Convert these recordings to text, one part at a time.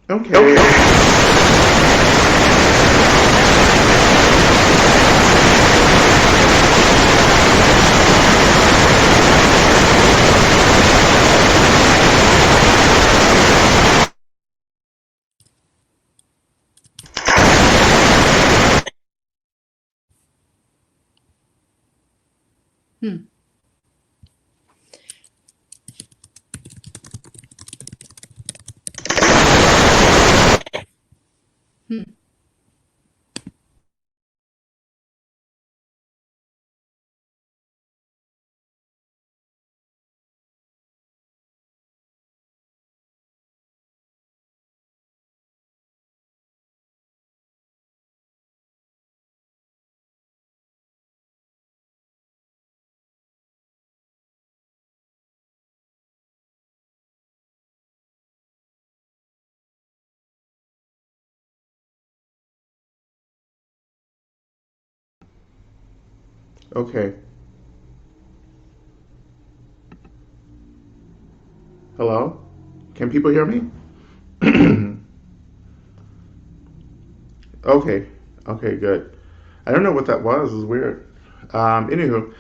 Okay. Hmm. Hmm. Okay. Hello? Can people hear me? Okay. Okay, good. I don't know what that was. It was weird. Anywho,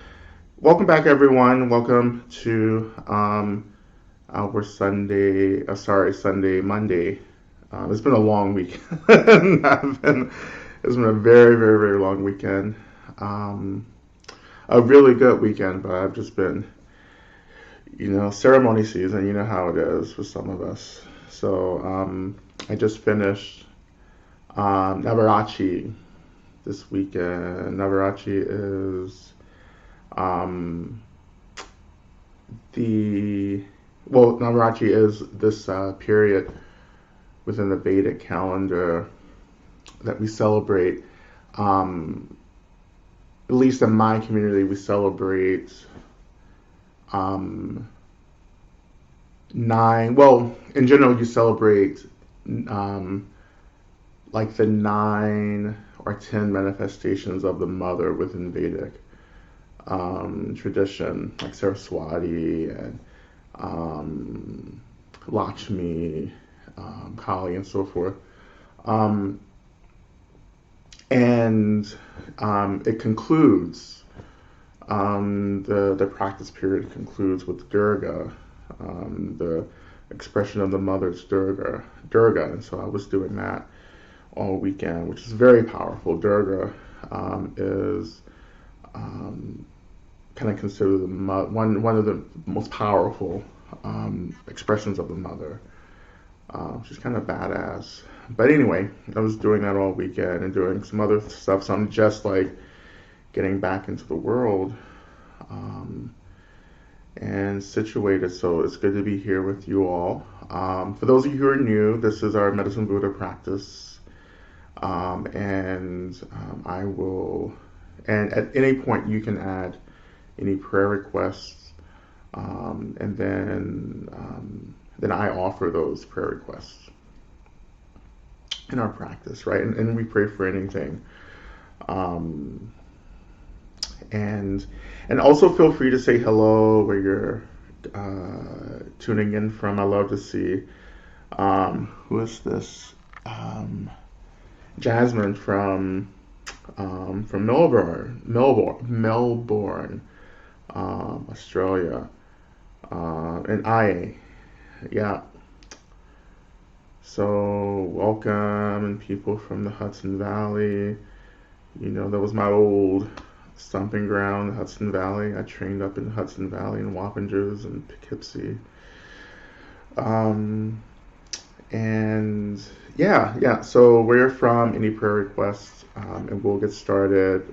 welcome back, everyone. Welcome to our Sunday, Sunday, Monday. It's been a long week. It's been a very, very, very long weekend. Um, a really good weekend, but I've just been, ceremony season. You know how it is for some of us. So I just finished Navarachi this weekend. Navarachi is um, the Navarachi is this period within the Vedic calendar that we celebrate. Um, at least in my community, we celebrate um, nine. Well, in general, you celebrate um, like the 9 or 10 manifestations of the mother within Vedic tradition, like Saraswati and um, Lakshmi, Kali, and so forth. Um, and it concludes, the practice period concludes with Durga, the expression of the mother's Durga. And so I was doing that all weekend, which is very powerful. Durga is um, kind of considered one of the most powerful expressions of the mother. She's kind of badass. But anyway, I was doing that all weekend and doing some other stuff. So I'm just like getting back into the world um, and situated. So it's good to be here with you all. For those of you who are new, this is our Medicine Buddha practice. I will, and at any point you can add any prayer requests, and then I offer those prayer requests in our practice, right? And we pray for anything. Um, and and also feel free to say hello where you're tuning in from. I love to see who is this? Jasmine from Melbourne, Australia, and yeah. So welcome, and people from the Hudson Valley. That was my old stomping ground, the Hudson Valley. I trained up in Hudson Valley in Wappingers and Poughkeepsie. Um, and yeah. So where you're from, any prayer requests, and we'll get started.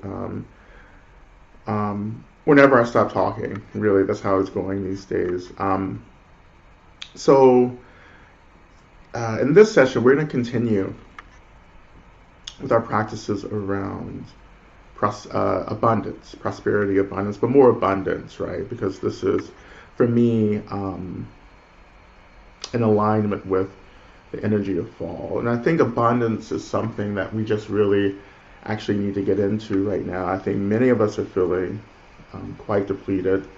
Whenever I stop talking, really, that's how it's going these days. So in this session, we're going to continue with our practices around abundance, prosperity, abundance, but more abundance, right? Because this is, for me, in alignment with the energy of fall. And I think abundance is something that we just really actually need to get into right now. I think many of us are feeling quite depleted,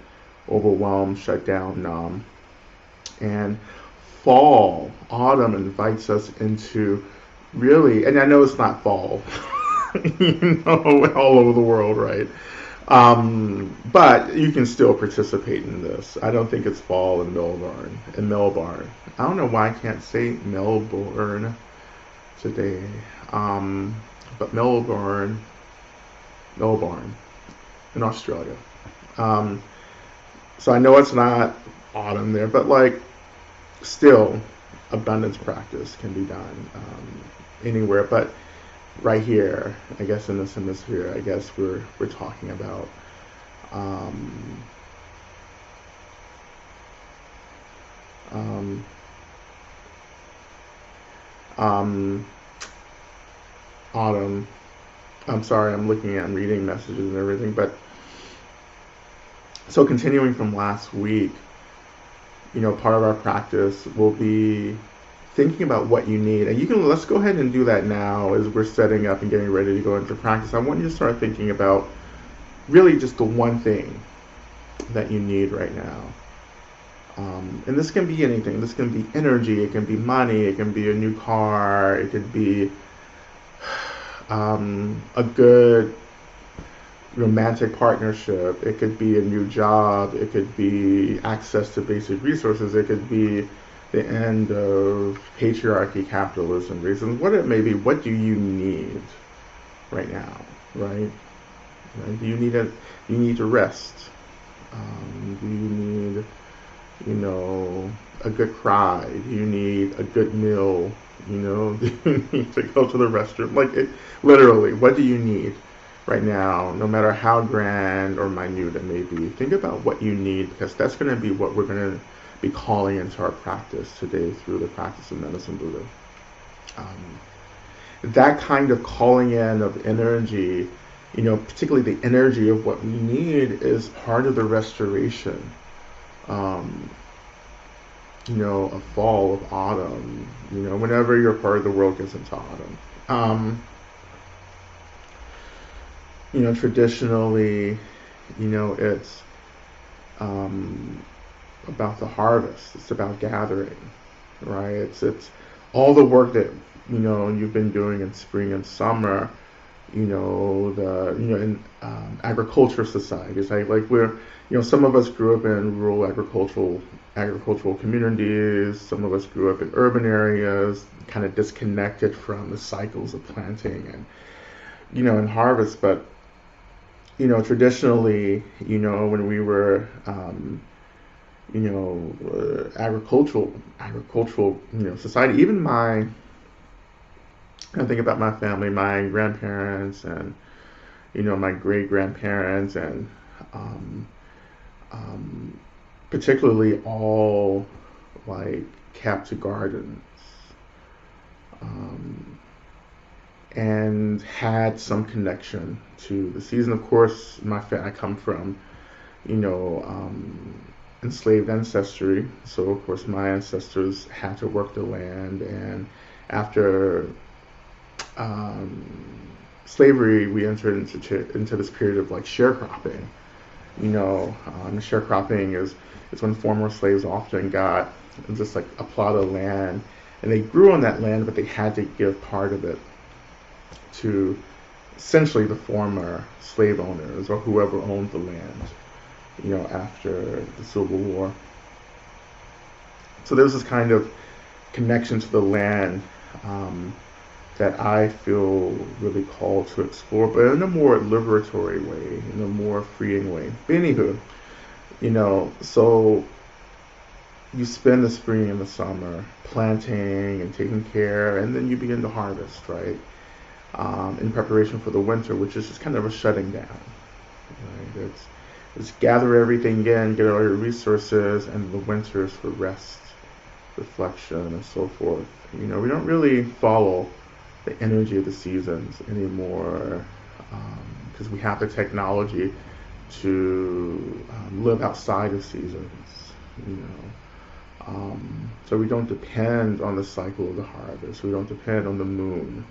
overwhelmed, shut down, numb. And fall, autumn invites us into really, and I know it's not fall, all over the world, right? But you can still participate in this. I don't think it's fall in Melbourne. I don't know why I can't say Melbourne today. But Melbourne in Australia. Um, so I know it's not autumn there, but like still abundance practice can be done anywhere. But right here, I guess in this hemisphere, I guess we're talking about um, um, um, autumn. I'm sorry, I'm reading messages and everything. But so continuing from last week, part of our practice will be thinking about what you need. And let's go ahead and do that now as we're setting up and getting ready to go into practice. I want you to start thinking about really just the one thing that you need right now. And this can be anything. This can be energy, it can be money, it can be a new car, it could be a good romantic partnership, it could be a new job, it could be access to basic resources, it could be the end of patriarchy, capitalism, reasons, what it may be. What do you need right now, right? Do you need you need to rest? Do you need, a good cry? Do you need a good meal? Do you need to go to the restroom? Literally, what do you need right now, no matter how grand or minute it may be? Think about what you need, because that's going to be what we're going to be calling into our practice today through the practice of Medicine Buddha. That kind of calling in of energy, particularly the energy of what we need, is part of the restoration. Of fall, of autumn, whenever your part of the world gets into autumn. Traditionally, it's about the harvest. It's about gathering, right? It's all the work that you've been doing in spring and summer. In agriculture societies, like we're, some of us grew up in rural agricultural communities. Some of us grew up in urban areas, kind of disconnected from the cycles of planting and harvest. But traditionally, when we were agricultural society. Even I think about my family, my grandparents, and my great grandparents, and particularly all like kept to gardens, and had some connection to the season. Of course, I come from enslaved ancestry, so of course my ancestors had to work the land, and after slavery, we entered into this period of like sharecropping. Sharecropping is when former slaves often got just like a plot of land, and they grew on that land, but they had to give part of it to essentially the former slave owners or whoever owned the land, after the Civil War. So there's this kind of connection to the land that I feel really called to explore, but in a more liberatory way, in a more freeing way. But anywho, so you spend the spring and the summer planting and taking care, and then you begin to harvest, right? In preparation for the winter, which is just kind of a shutting down. Right? It's gather everything in, get all your resources, and the winter is for rest, reflection, and so forth. We don't really follow the energy of the seasons anymore, because we have the technology to live outside of seasons. So we don't depend on the cycle of the harvest. We don't depend on the moon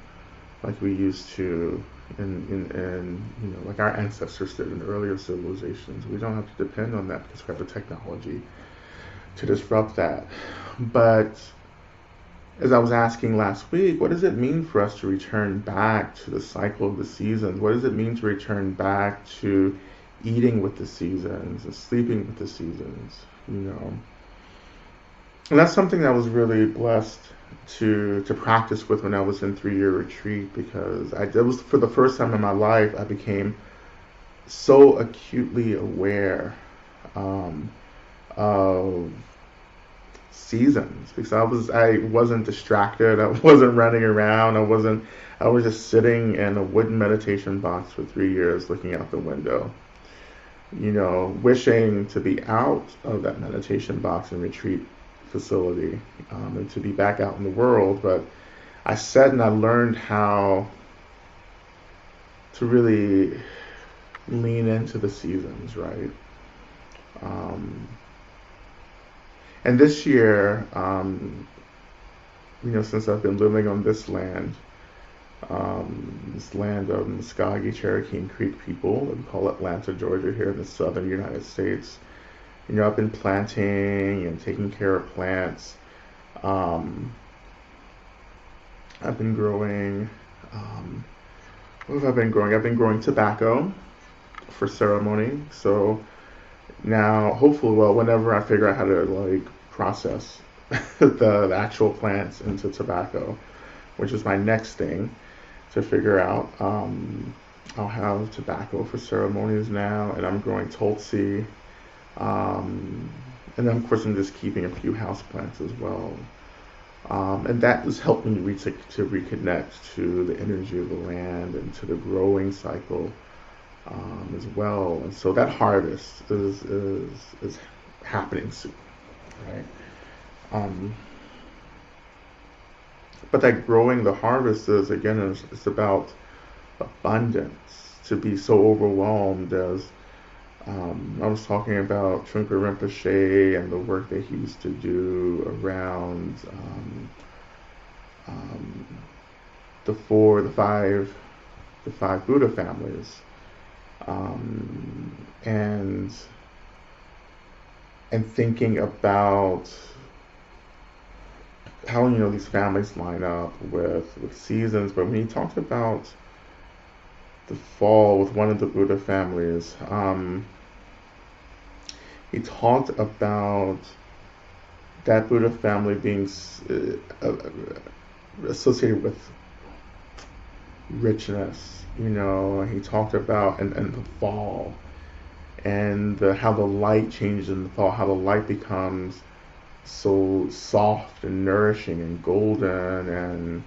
like we used to in like our ancestors did in earlier civilizations. We don't have to depend on that because we have the technology to disrupt that. But as I was asking last week, what does it mean for us to return back to the cycle of the seasons? What does it mean to return back to eating with the seasons and sleeping with the seasons? You know, and that's something that I was really blessed to practice with when I was in 3 year retreat, because it was for the first time in my life I became so acutely aware um, of seasons, because I wasn't distracted, I wasn't running around, I was just sitting in a wooden meditation box for 3 years looking out the window, wishing to be out of that meditation box and retreat facility, and to be back out in the world. But I sat and I learned how to really lean into the seasons, right? Um, and this year, since I've been living on this land of Muskogee, Cherokee, and Creek people, we call Atlanta, Georgia, here in the southern United States. I've been planting and taking care of plants. I've been growing. What have I been growing? I've been growing tobacco for ceremony. So now, hopefully, well, whenever I figure out how to process the actual plants into tobacco, which is my next thing to figure out. I'll have tobacco for ceremonies now, and I'm growing Tulsi. And then, of course, I'm just keeping a few house plants as well. And that has helped me to reconnect to the energy of the land and to the growing cycle as well. And so that harvest is happening soon, right? But that growing the harvest is about abundance. To be so overwhelmed, as I was talking about Trungpa Rinpoche and the work that he used to do around the five Buddha families, and thinking about how these families line up with seasons. But when he talked about the fall with one of the Buddha families, he talked about that Buddha family being associated with richness. He talked about and the fall, and how the light changes in the fall, how the light becomes so soft and nourishing and golden, and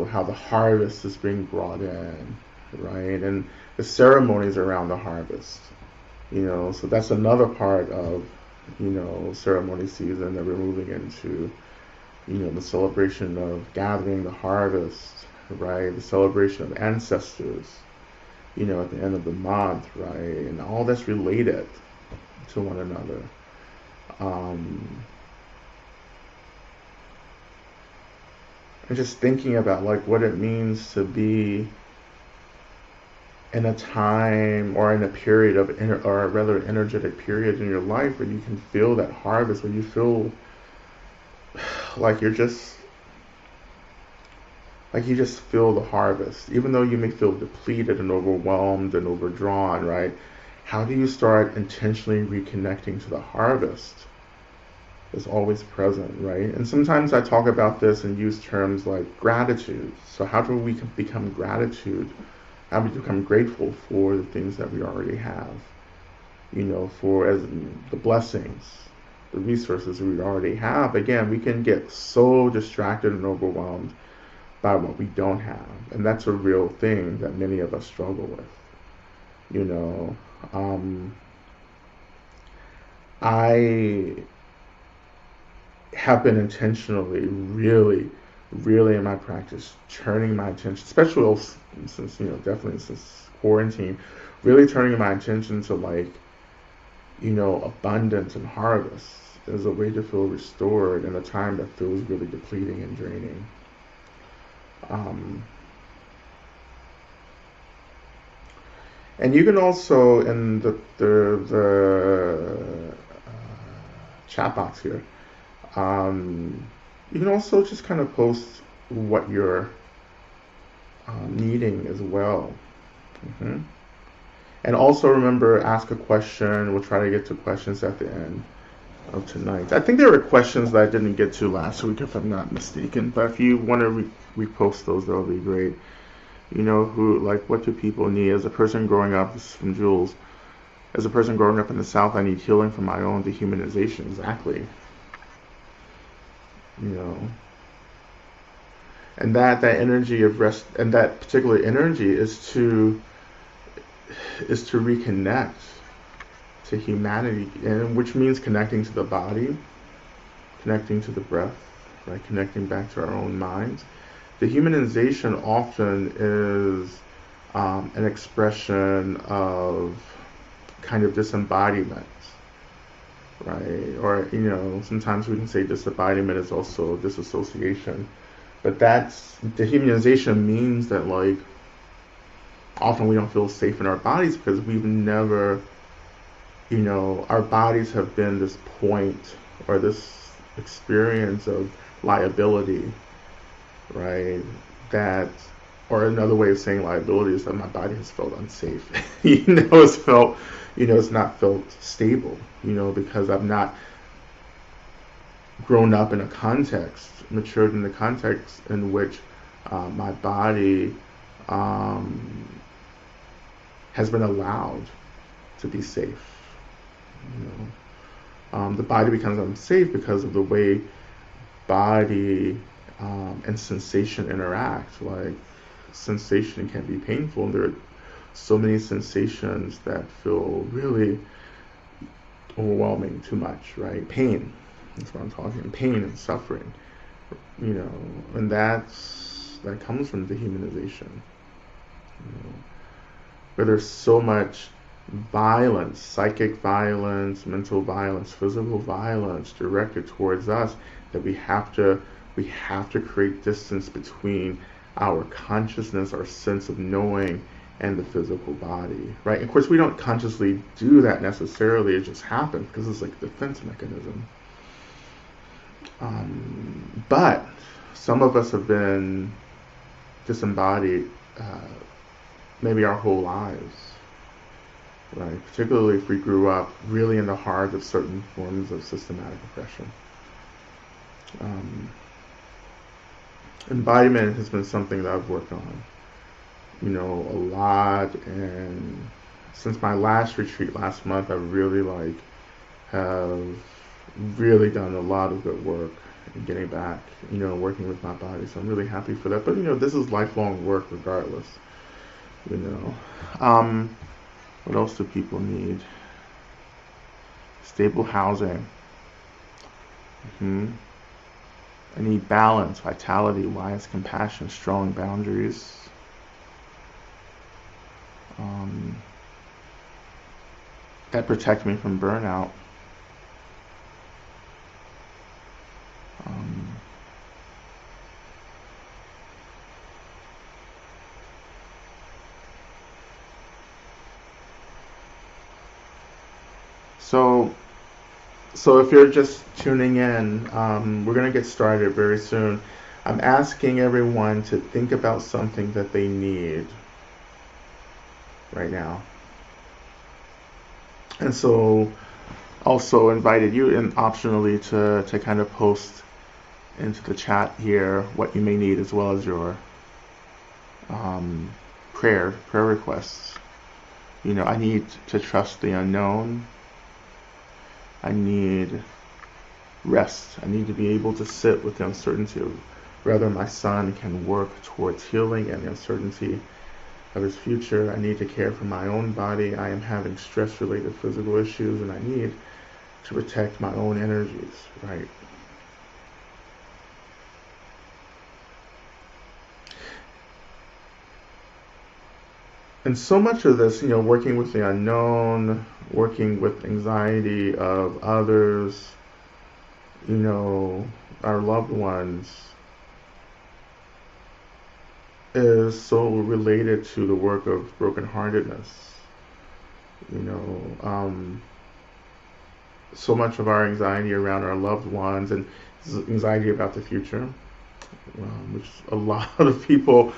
how the harvest is being brought in, right? And the ceremonies around the harvest, so that's another part of ceremony season that we're moving into, the celebration of gathering the harvest, right? The celebration of ancestors, at the end of the month, right? And all that's related to one another. And just thinking about what it means to be in a time or in a period of, or a rather energetic period in your life where you can feel that harvest, where you feel like you just feel the harvest, even though you may feel depleted and overwhelmed and overdrawn, right? How do you start intentionally reconnecting to the harvest? Is always present, right? And sometimes I talk about this and use terms like gratitude. So how do we become gratitude? How do we become grateful for the things that we already have? For as the blessings, the resources we already have. Again, we can get so distracted and overwhelmed by what we don't have, and that's a real thing that many of us struggle with. I have been intentionally, really, really in my practice, turning my attention, especially since, definitely since quarantine, really turning my attention to abundance and harvest as a way to feel restored in a time that feels really depleting and draining. And you can also, in the chat box here. You can also just kind of post what you're needing as well. hmm And also remember, ask a question. We'll try to get to questions at the end of tonight. I think there were questions that I didn't get to last week, if I'm not mistaken. But if you want to repost those, that would be great. You know, what do people need? As a person growing up, this is from Jules. As a person growing up in the South, I need healing from my own dehumanization. Exactly. You know, and that energy of rest, and that particular energy is to reconnect to humanity, and which means connecting to the body, connecting to the breath, right? Connecting back to our own minds. Dehumanization often is an expression of kind of disembodiment, right? Or, you know, sometimes we can say disembodiment is also disassociation. But dehumanization means that, like, often we don't feel safe in our bodies because we've never, you know, our bodies have been this point or this experience of liability, right? Or another way of saying liability is that my body has felt unsafe. It's not felt stable, because I've not grown up in a context, matured in the context in which my body has been allowed to be safe. The body becomes unsafe because of the way body and sensation interact. Like, sensation can be painful, and there are so many sensations that feel really overwhelming, too much, right? Pain, that's what I'm talking about. Pain and suffering, and that comes from dehumanization, where there's so much violence, psychic violence, mental violence, physical violence directed towards us, that we have to create distance between our consciousness, our sense of knowing, and the physical body, right? Of course, we don't consciously do that necessarily. It just happens because it's like a defense mechanism. But some of us have been disembodied maybe our whole lives, right? Particularly if we grew up really in the heart of certain forms of systematic oppression. Embodiment has been something that I've worked on, a lot, and since my last retreat last month, I really have really done a lot of good work in getting back, working with my body. So I'm really happy for that. But this is lifelong work regardless. What else do people need? Stable housing. I need balance, vitality, wise compassion, strong boundaries. That protect me from burnout. So if you're just tuning in, we're going to get started very soon. I'm asking everyone to think about something that they need right now. And so also invited you in optionally to kind of post into the chat here what you may need, as well as your prayer requests. I need to trust the unknown. I need rest. I need to be able to sit with the uncertainty of whether my son can work towards healing and the uncertainty of his future. I need to care for my own body. I am having stress-related physical issues, and I need to protect my own energies, right? And so much of this, working with the unknown, working with anxiety of others, our loved ones, is so related to the work of brokenheartedness. so much of our anxiety around our loved ones and anxiety about the future, which a lot of people,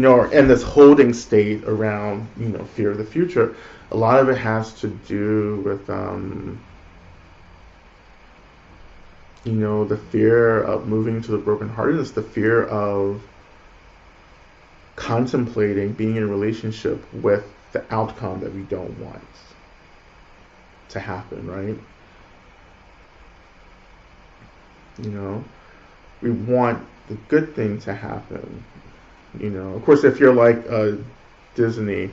are in this holding state around, fear of the future. A lot of it has to do with, the fear of moving to the brokenheartedness, the fear of contemplating being in a relationship with the outcome that we don't want to happen, right? We want the good thing to happen. Of course, if you're like a Disney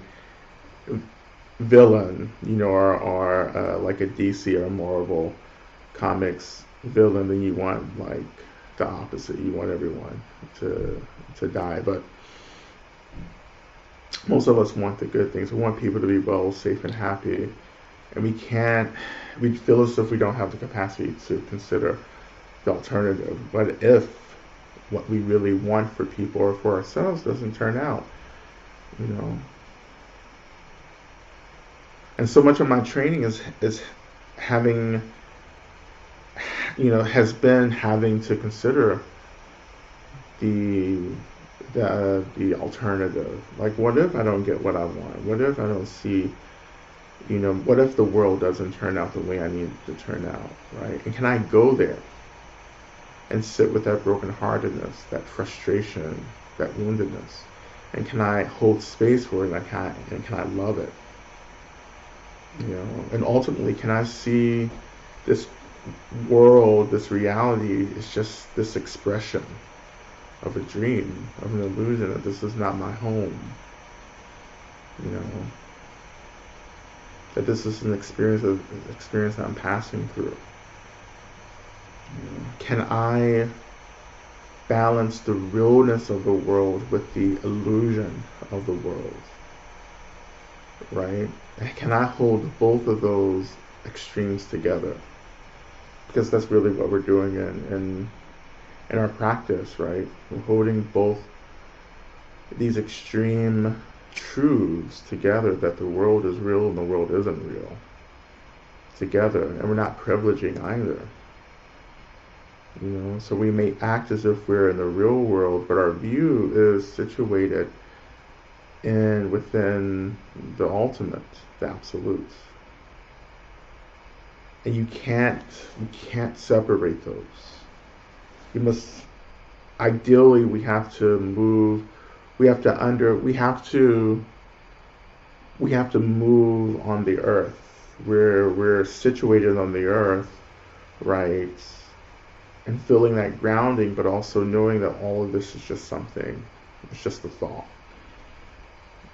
villain, or like a DC or Marvel comics villain, then you want like the opposite. You want everyone to die. But most of us want the good things. We want people to be well, safe, and happy. And we feel as if we don't have the capacity to consider the alternative. But if what we really want for people or for ourselves doesn't turn out, and so much of my training is having, has been having to consider the alternative. Like, what if I don't get what I want? What if I don't see, what if the world doesn't turn out the way I need it to turn out, right? And can I go there and sit with that brokenheartedness, that frustration, that woundedness? And can I hold space for it, and can I love it? And ultimately, can I see this world, this reality is just this expression of a dream, of an illusion, that this is not my home, that this is an experience that I'm passing through. Can I balance the realness of the world with the illusion of the world, right? Can I hold both of those extremes together? Because that's really what we're doing in our practice, right? We're holding both these extreme truths together, that the world is real and the world isn't real, together, and we're not privileging either. So we may act as if we're in the real world, but our view is situated within the ultimate, the absolute. And you can't separate those. Ideally, we have to move on the earth. We're situated on the earth, right? And feeling that grounding, but also knowing that all of this is just something. It's just a thought.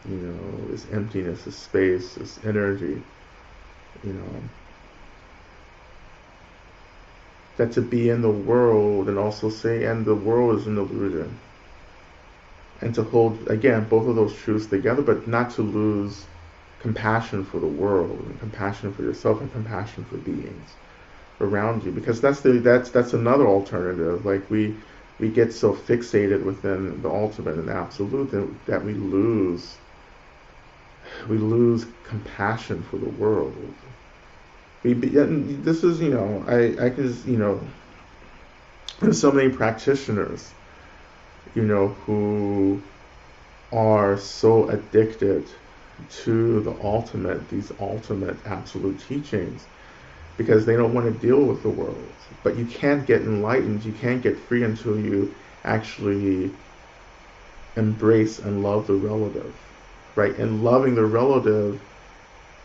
This emptiness, this space, this energy. That to be in the world and also say, and the world is an illusion. And to hold, again, both of those truths together, but not to lose compassion for the world, and compassion for yourself, and compassion for beings around you, because that's another alternative. Like we get so fixated within the ultimate and the absolute that we lose compassion for the world. This is, I can, there's so many practitioners, who are so addicted to these ultimate absolute teachings, because they don't want to deal with the world. But you can't get enlightened, you can't get free until you actually embrace and love the relative, right? And loving the relative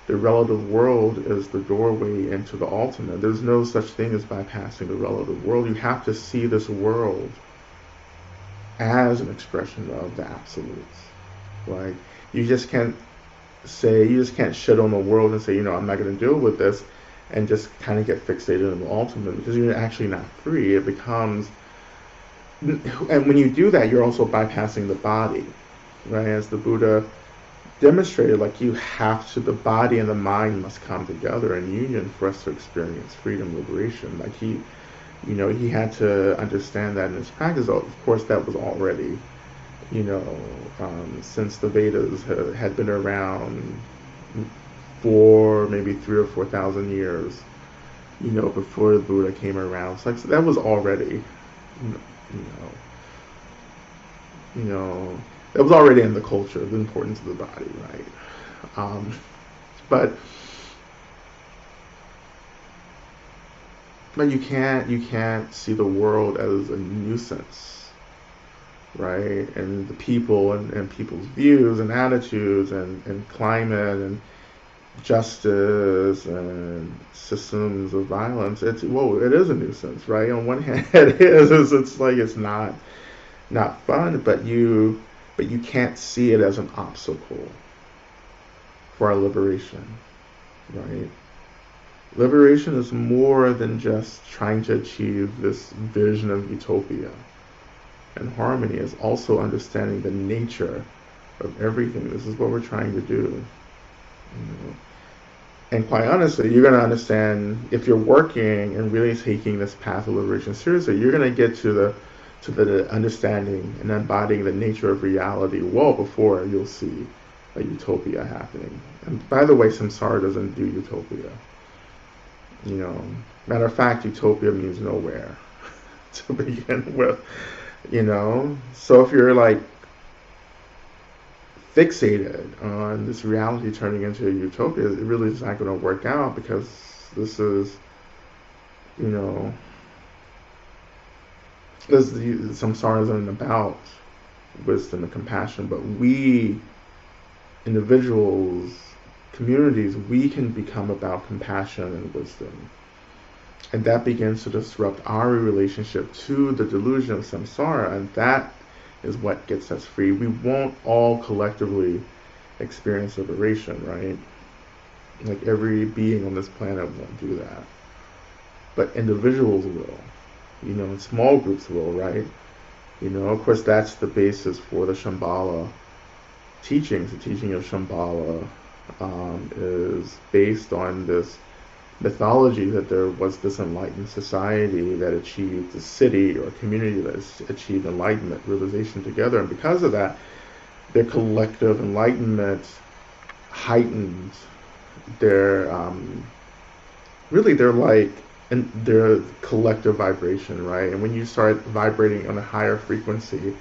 world is the doorway into the ultimate. There's no such thing as bypassing the relative world. You have to see this world as an expression of the absolutes, right? You just can't shit on the world and say, I'm not going to deal with this, and just kind of get fixated on the ultimate, because you're actually not free. It becomes, and when you do that, you're also bypassing the body, right? As the Buddha demonstrated, like the body and the mind must come together in union for us to experience freedom, liberation. Like he had to understand that in his practice. Of course, that was already, since the Vedas had been around for maybe 3,000 or 4,000 years, before the Buddha came around. It's like, so that was already, you know, you know, you know, that was already in the culture, the importance of the body, right? Um, but you can't see the world as a nuisance, right? And the people and people's views and attitudes and climate and justice and systems of violence. It is a nuisance, right? On one hand, it is. It's like it's not fun, but you can't see it as an obstacle for our liberation, right? Liberation is more than just trying to achieve this vision of utopia. And harmony is also understanding the nature of everything. This is what we're trying to do. And quite honestly, you're going to understand if you're working and really taking this path of liberation seriously, you're going to get to the understanding and embodying the nature of reality well before you'll see a utopia happening. And by the way, samsara doesn't do utopia. Matter of fact, utopia means nowhere to begin with. So if you're like fixated on this reality turning into a utopia, it really is not going to work out, because this is, samsara isn't about wisdom and compassion, but we individuals, communities, we can become about compassion and wisdom. And that begins to disrupt our relationship to the delusion of samsara, and that is what gets us free. We won't all collectively experience liberation, right? Like every being on this planet won't do that. But individuals will, and small groups will, right? Of course, that's the basis for the Shambhala teachings. The teaching of Shambhala is based on this mythology that there was this enlightened society that achieved the city or community that achieved enlightenment, realization together. And because of that, their collective enlightenment heightened their, their collective vibration, right? And when you start vibrating on a higher frequency,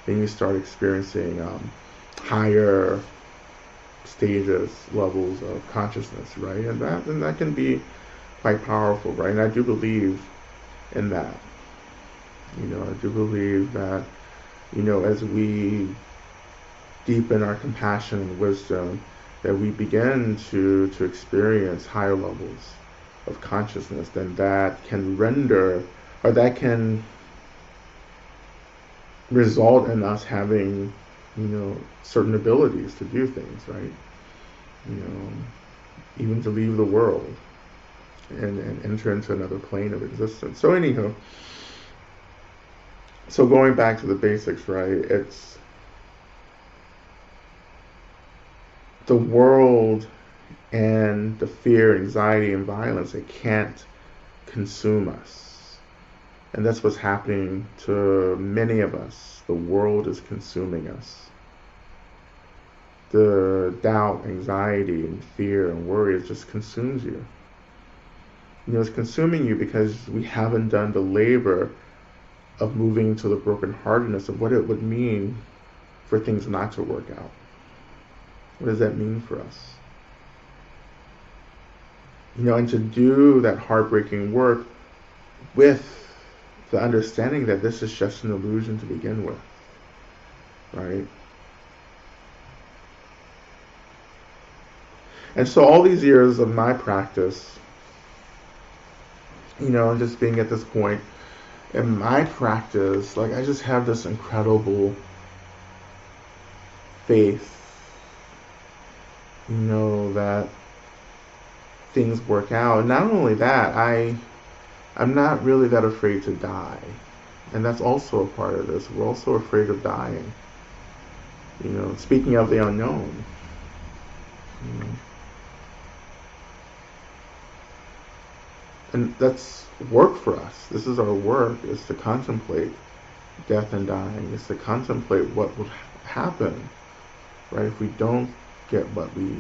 then you start experiencing higher stages, levels of consciousness, right? And that can be quite powerful, right? And I do believe in that. I do believe that, as we deepen our compassion and wisdom, that we begin to experience higher levels of consciousness, then that can render, or that can result in us having, certain abilities to do things, right? Even to leave the world and enter into another plane of existence. So anywho, so going back to the basics, right? It's the world and the fear, anxiety, and violence, it can't consume us. And that's what's happening to many of us. The world is consuming us. The doubt, anxiety, and fear and worry, it just consumes you. It's consuming you because we haven't done the labor of moving to the brokenheartedness of what it would mean for things not to work out. What does that mean for us? And to do that heartbreaking work with the understanding that this is just an illusion to begin with, right? And so all these years of my practice, just being at this point in my practice, like I just have this incredible faith, that things work out. And not only that, I'm not really that afraid to die. And that's also a part of this. We're also afraid of dying. Speaking of the unknown. And that's work for us. This is our work, is to contemplate death and dying. Is to contemplate what would happen, right, if we don't get what we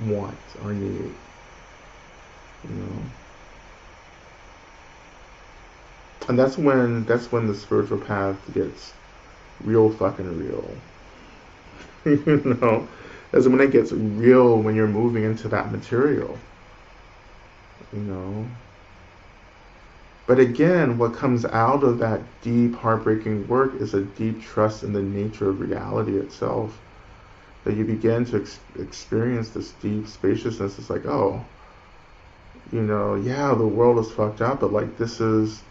want or need. And that's when the spiritual path gets real fucking real. You know, that's when it gets real, when you're moving into that material. You know. But again, what comes out of that deep, heartbreaking work is a deep trust in the nature of reality itself. That you begin to experience this deep spaciousness. It's like, oh, yeah, the world is fucked up, but like this is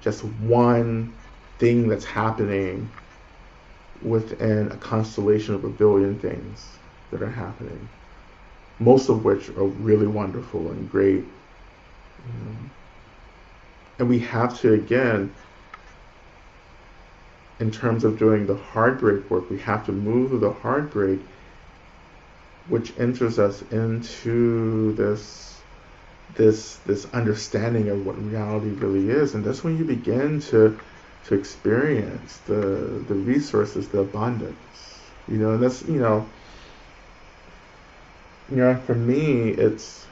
just one thing that's happening within a constellation of a billion things that are happening. Most of which are really wonderful and great. And we have to, again, in terms of doing the heartbreak work, we have to move the heartbreak, which enters us into this understanding of what reality really is. And that's when you begin to experience the resources, the abundance. And that's, for me, it's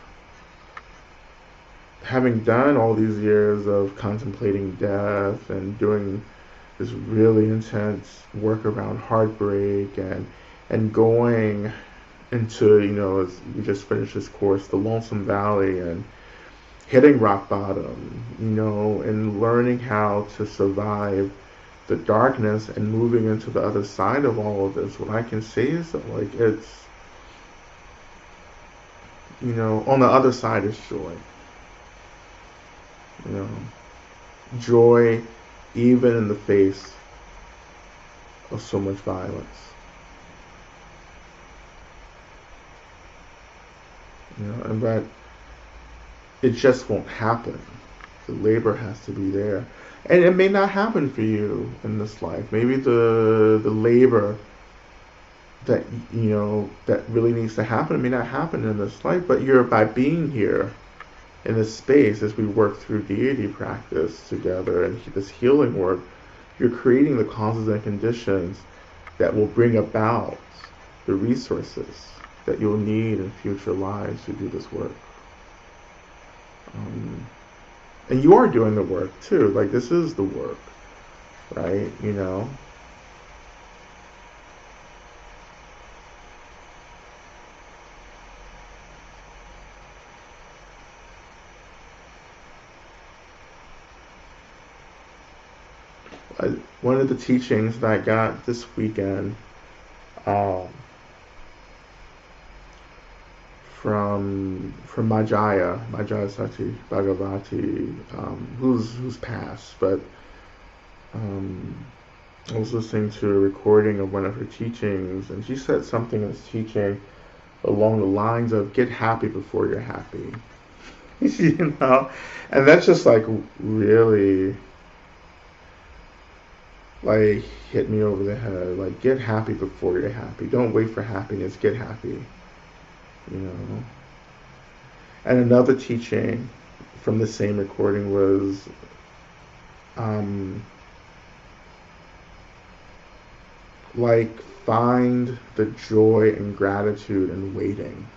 having done all these years of contemplating death and doing this really intense work around heartbreak and going into, as we just finished this course, the Lonesome Valley, and hitting rock bottom, and learning how to survive the darkness and moving into the other side of all of this. What I can say is that, like, it's, on the other side is joy. Joy even in the face of so much violence. And that it just won't happen. The labor has to be there. And it may not happen for you in this life. Maybe the labor that that really needs to happen, it may not happen in this life, but by being here in this space as we work through deity practice together and this healing work, you're creating the causes and conditions that will bring about the resources that you'll need in future lives to do this work. And you are doing the work too. Like, this is the work, right? One of the teachings that I got this weekend from Majaya Sati Bhagavati, who's passed, but I was listening to a recording of one of her teachings, and she said something in this teaching along the lines of, get happy before you're happy. And that's just like really like hit me over the head. Like, get happy before you're happy. Don't wait for happiness, get happy. And another teaching from the same recording was like, find the joy and gratitude in waiting.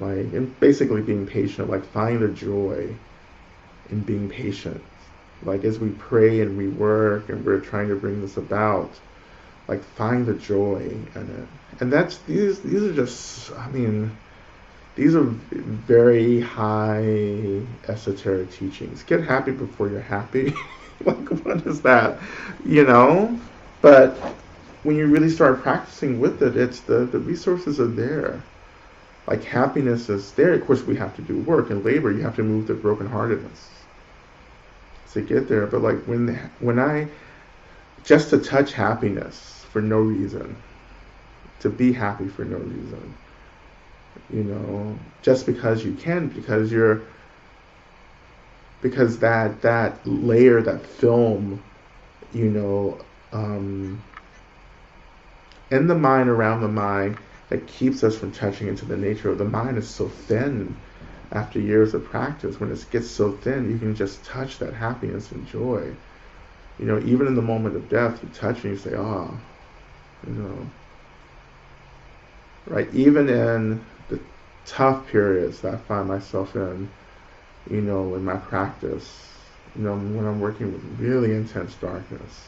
Like, and basically being patient. Like, find the joy in being patient. Like, as we pray and we work and we're trying to bring this about, like, find the joy in it. And that's, these are just, these are very high esoteric teachings. Get happy before you're happy. Like, what is that? But when you really start practicing with it, it's the resources are there. Like, happiness is there. Of course, we have to do work and labor. You have to move the brokenheartedness to get there. But like, when I just to touch happiness for no reason, to be happy for no reason, just because you can, because that layer, that film, in the mind, around the mind, that keeps us from touching into the nature of the mind is so thin. After years of practice, when it gets so thin, you can just touch that happiness and joy. Even in the moment of death, you touch and you say, right? Even in the tough periods that I find myself in my practice, when I'm working with really intense darkness,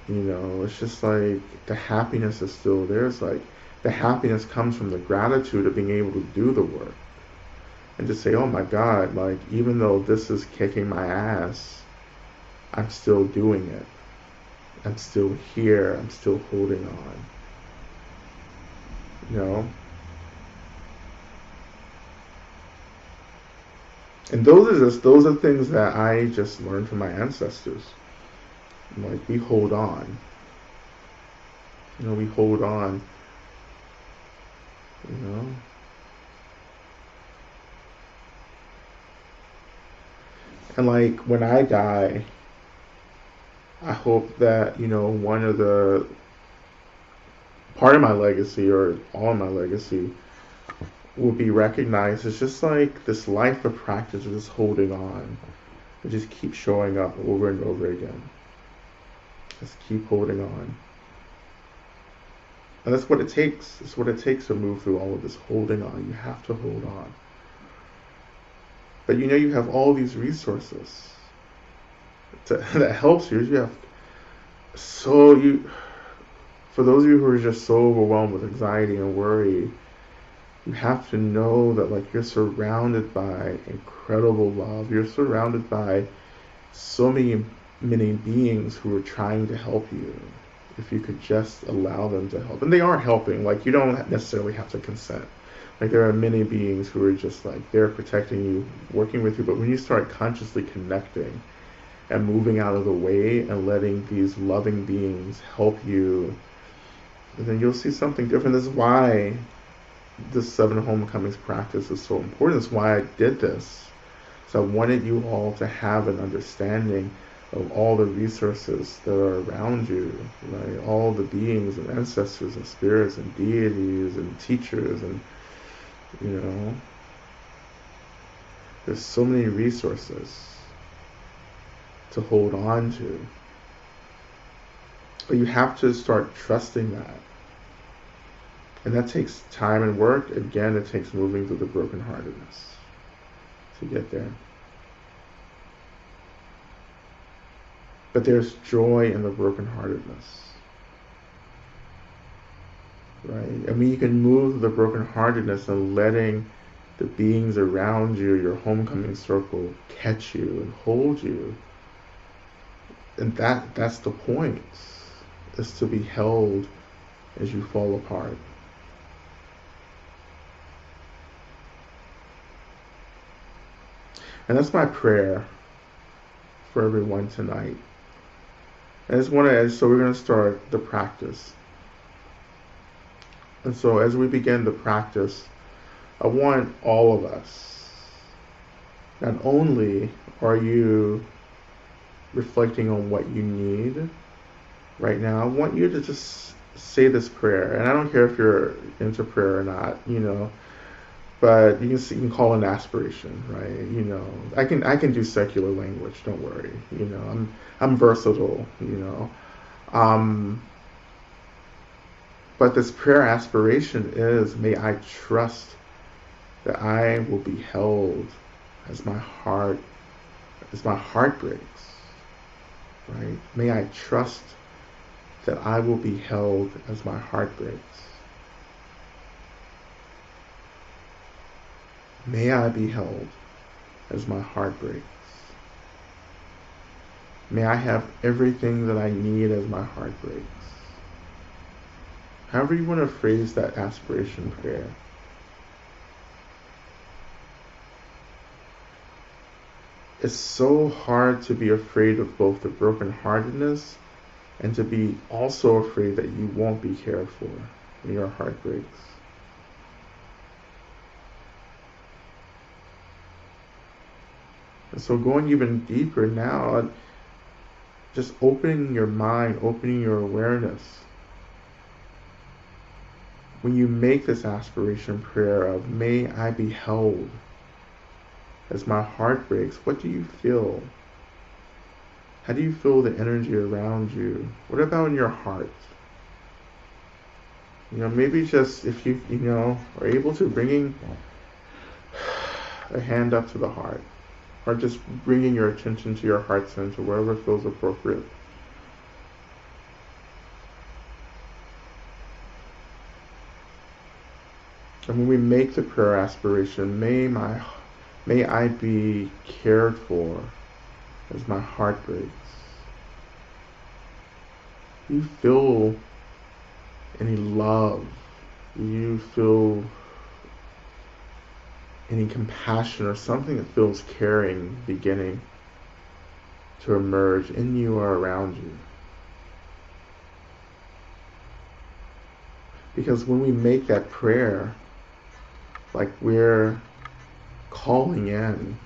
it's just like the happiness is still there. It's like the happiness comes from the gratitude of being able to do the work and to say, oh my God, like even though this is kicking my ass, I'm still doing it. I'm still here. I'm still holding on. You know? And those are things that I just learned from my ancestors. Like we hold on. We hold on. You know? And like when I die, I hope that, one of the part of my legacy or all of my legacy will be recognized as just like this life of practice of just holding on. And just keep showing up over and over again. Just keep holding on. And that's what it takes. It's what it takes to move through all of this holding on. You have to hold on. But you have all these resources that helps you. For those of you who are just so overwhelmed with anxiety and worry, you have to know that like you're surrounded by incredible love. You're surrounded by so many beings who are trying to help you. If you could just allow them to help. And they are helping. Like you don't necessarily have to consent. Like there are many beings who are just like they're protecting you, working with you. But when you start consciously connecting and moving out of the way and letting these loving beings help you, then you'll see something different. This is why this 7 homecomings practice is so important. It's why I did this. So I wanted you all to have an understanding of all the resources that are around you, right? All the beings and ancestors and spirits and deities and teachers and, there's so many resources to hold on to. But you have to start trusting that. And that takes time and work. Again, it takes moving through the brokenheartedness to get there. But there's joy in the brokenheartedness. Right? I mean, you can move the brokenheartedness and letting the beings around you, your homecoming circle, catch you and hold you. And that's the point, is to be held as you fall apart. And that's my prayer for everyone tonight. So we're going to start the practice. And so as we begin the practice, I want all of us, not only are you reflecting on what you need right now, I want you to just say this prayer. And I don't care if you're into prayer or not, but you can call it an aspiration, right? I can do secular language, don't worry. I'm versatile, But this prayer aspiration is, may I trust that I will be held as my heart breaks, right? May I trust that I will be held as my heart breaks. May I be held as my heart breaks. May I have everything that I need as my heart breaks. However you want to phrase that aspiration prayer. It's so hard to be afraid of both the brokenheartedness and to be also afraid that you won't be cared for when your heart breaks. And so going even deeper now, just opening your mind, opening your awareness. When you make this aspiration prayer of, may I be held as my heart breaks, what do you feel? How do you feel the energy around you? What about in your heart? Maybe just if you, are able to, bringing a hand up to the heart. or just bringing your attention to your heart center, wherever feels appropriate. And when we make the prayer aspiration, may I be cared for as my heart breaks. You feel any love, you feel any compassion or something that feels caring beginning to emerge in you or around you. Because when we make that prayer, like we're calling in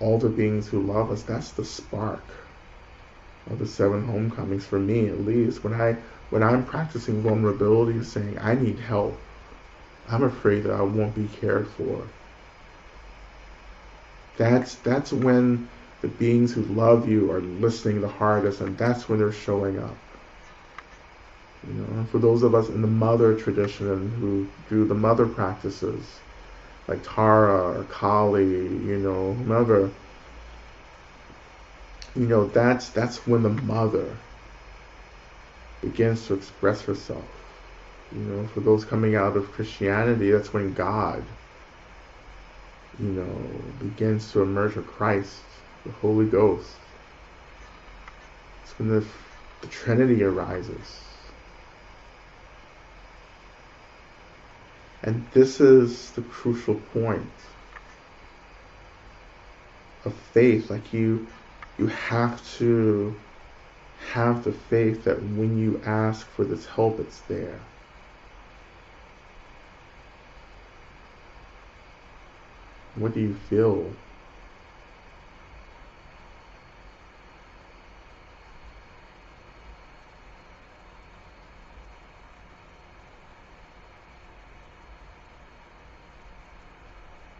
all the beings who love us, that's the spark of the 7 homecomings, for me at least. When I'm practicing vulnerability, saying I need help, I'm afraid that I won't be cared for. That's when the beings who love you are listening the hardest, and that's when they're showing up. And for those of us in the mother tradition who do the mother practices, like Tara or Kali, whomever, that's when the mother begins to express herself. For those coming out of Christianity, that's when God, begins to emerge, or Christ, the Holy Ghost. It's when the Trinity arises. And this is the crucial point of faith. Like you have to have the faith that when you ask for this help, it's there. What do you feel?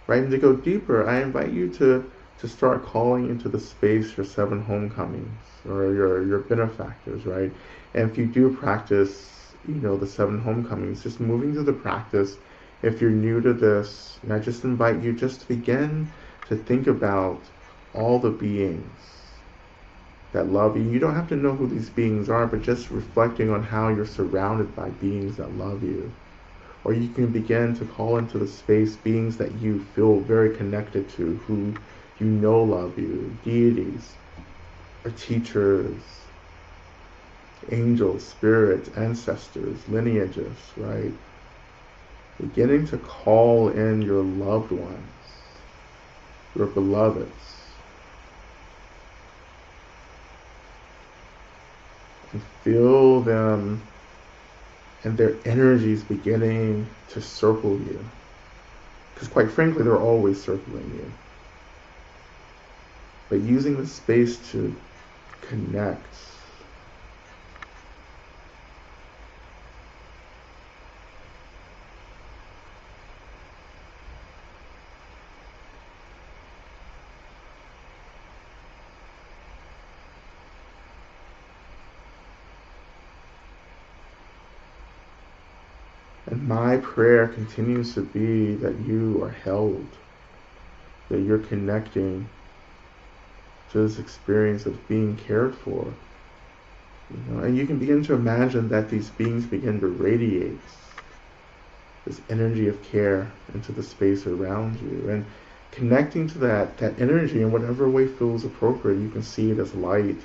Right, and to go deeper, I invite you to start calling into the space your 7 homecomings, or your benefactors, right? And if you do practice, the 7 homecomings, just moving through the practice, if you're new to this, I just invite you just to begin to think about all the beings that love you. You don't have to know who these beings are, but just reflecting on how you're surrounded by beings that love you. Or you can begin to call into the space beings that you feel very connected to, who love you, deities, or teachers, angels, spirits, ancestors, lineages, right? Beginning to call in your loved ones, your beloveds. And feel them and their energies beginning to circle you. Because quite frankly, they're always circling you. But using the space to connect. And my prayer continues to be that you are held, that you're connecting to this experience of being cared for. And you can begin to imagine that these beings begin to radiate this energy of care into the space around you. And connecting to that energy in whatever way feels appropriate. You can see it as light,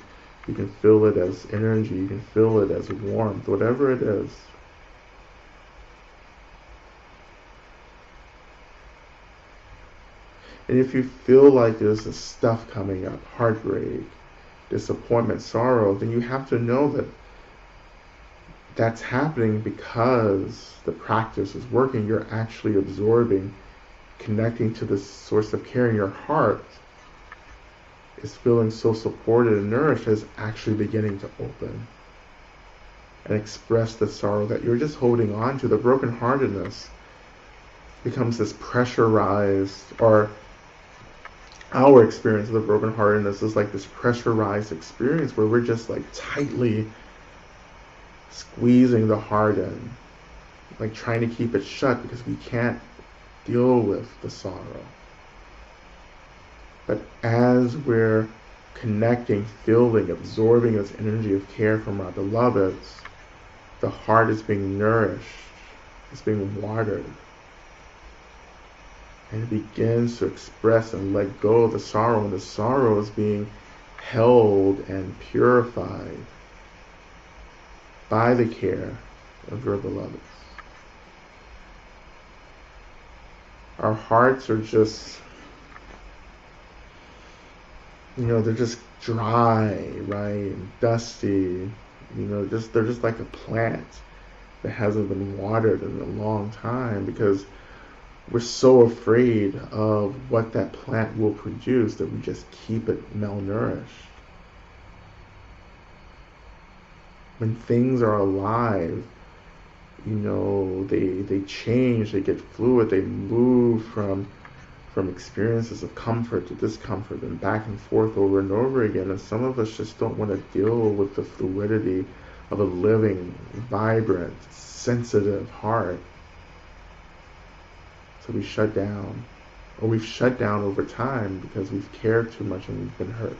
you can feel it as energy, you can feel it as warmth, whatever it is. And if you feel like there's this stuff coming up, heartbreak, disappointment, sorrow, then you have to know that that's happening because the practice is working. You're actually absorbing, connecting to this source of care in your heart is feeling so supported and nourished, is actually beginning to open and express the sorrow that you're just holding on to. The brokenheartedness becomes this pressurized, or our experience of the brokenheartedness is like this pressurized experience where we're just like tightly squeezing the heart in, like trying to keep it shut because we can't deal with the sorrow. But as we're connecting, feeling, absorbing this energy of care from our beloveds, the heart is being nourished, it's being watered, and it begins to express and let go of the sorrow, and the sorrow is being held and purified by the care of your beloveds. Our hearts are just, they're just dry, right, and dusty, they're just like a plant that hasn't been watered in a long time, because we're so afraid of what that plant will produce that we just keep it malnourished. When things are alive, they change, they get fluid, they move from experiences of comfort to discomfort and back and forth over and over again. And some of us just don't want to deal with the fluidity of a living, vibrant, sensitive heart. So we shut down, or we've shut down over time because we've cared too much and we've been hurt.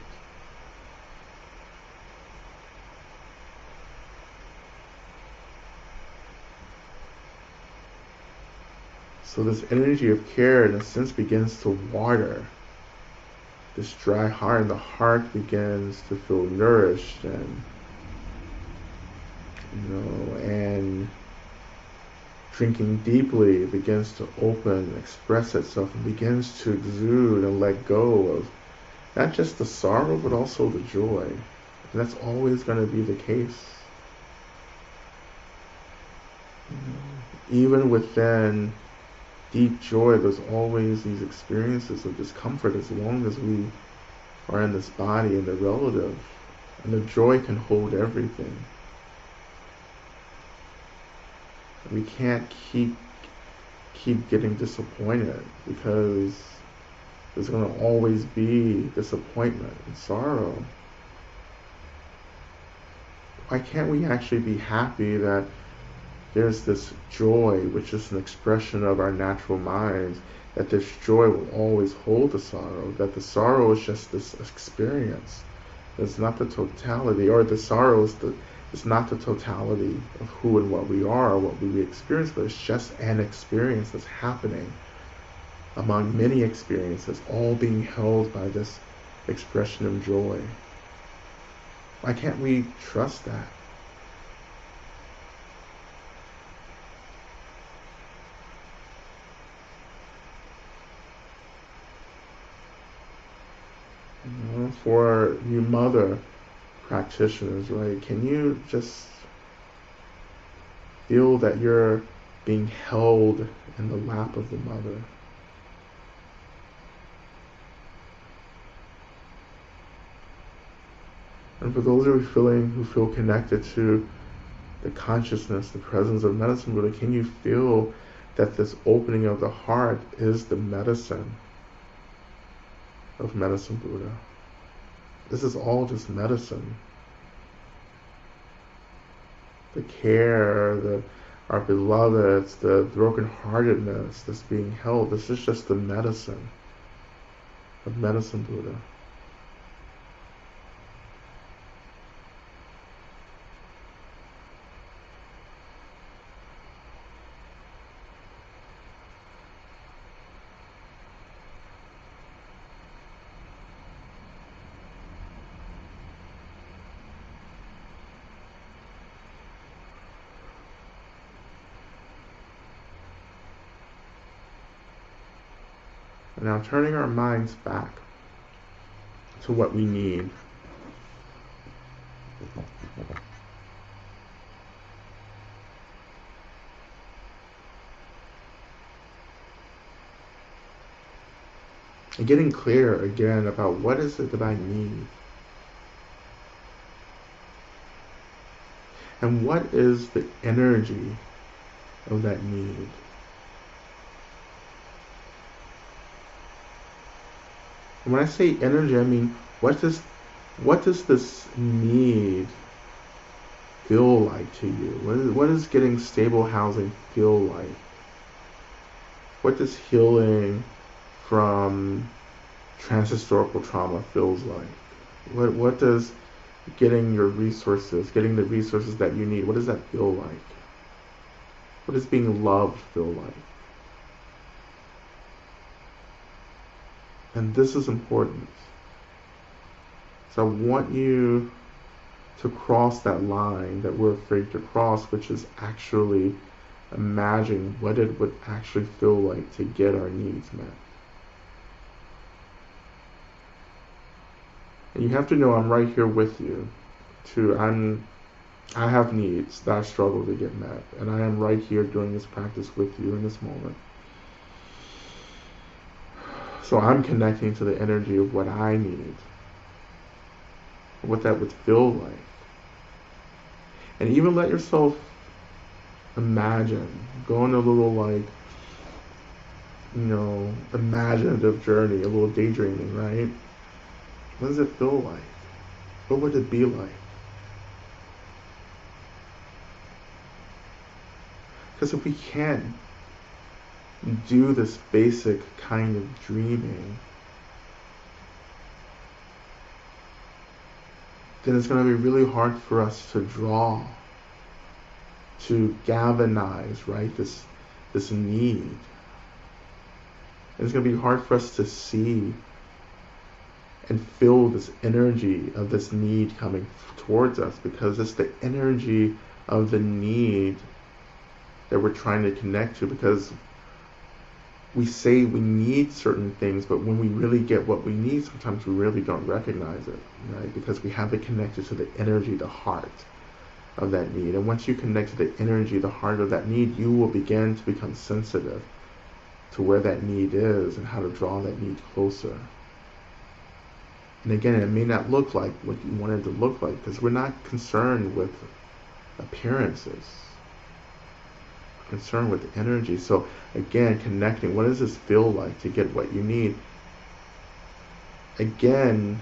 So this energy of care, in a sense, begins to water this dry heart, and the heart begins to feel nourished and drinking deeply, it begins to open, express itself, and begins to exude and let go of not just the sorrow, but also the joy. And that's always going to be the case. Even within deep joy, there's always these experiences of discomfort as long as we are in this body and the relative. And the joy can hold everything. We can't keep getting disappointed, because there's going to always be disappointment and sorrow. Why can't we actually be happy that there's this joy, which is an expression of our natural minds, that this joy will always hold the sorrow, that the sorrow is just this experience. It's not the totality, or the sorrow is not the totality of who and what we are, or what we experience, but it's just an experience that's happening among many experiences, all being held by this expression of joy. Why can't we trust that? For you mother practitioners, right? Can you just feel that you're being held in the lap of the mother? And for those who feel connected to the consciousness, the presence of Medicine Buddha, can you feel that this opening of the heart is the medicine of Medicine Buddha? This is all just medicine. The care, our beloveds, the brokenheartedness that's being held, this is just the medicine of Medicine Buddha. Now turning our minds back to what we need. And getting clear again about what is it that I need. And what is the energy of that need? And when I say energy, I mean, what does this need feel like to you? What does getting stable housing feel like? What does healing from transhistorical trauma feels like? What does getting your resources, getting the resources that you need, what does that feel like? What does being loved feel like? And this is important. So I want you to cross that line that we're afraid to cross, which is actually imagine what it would actually feel like to get our needs met. And you have to know I'm right here with you. I have needs that I struggle to get met, and I am right here doing this practice with you in this moment. So I'm connecting to the energy of what I need, what that would feel like. And even let yourself imagine, go on a little imaginative journey, a little daydreaming, right? What does it feel like? What would it be like? Because if we can't do this basic kind of dreaming, then it's going to be really hard for us to draw, to galvanize, right? This need. And it's going to be hard for us to see and feel this energy of this need coming towards us, because it's the energy of the need that we're trying to connect to. Because we say we need certain things, but when we really get what we need, sometimes we really don't recognize it, right? Because we have it connected to the energy, the heart of that need. And once you connect to the energy, the heart of that need, you will begin to become sensitive to where that need is and how to draw that need closer. And again, it may not look like what you want it to look like, because we're not concerned with appearances. We're concerned with energy. So again, connecting, what does this feel like to get what you need? Again,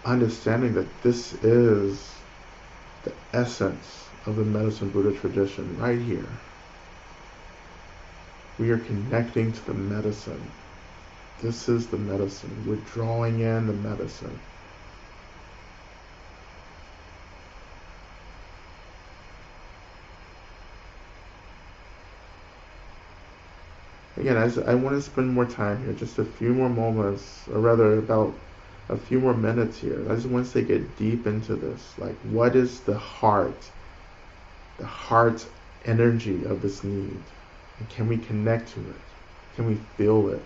understanding that this is the essence of the medicine Buddha tradition right here. We are connecting to the medicine. This is the medicine. We're drawing in the medicine. Again, I want to spend more time here, just a few more moments, or rather about a few more minutes here. I just want to get deep into this. Like, what is the heart energy of this need? And can we connect to it? Can we feel it?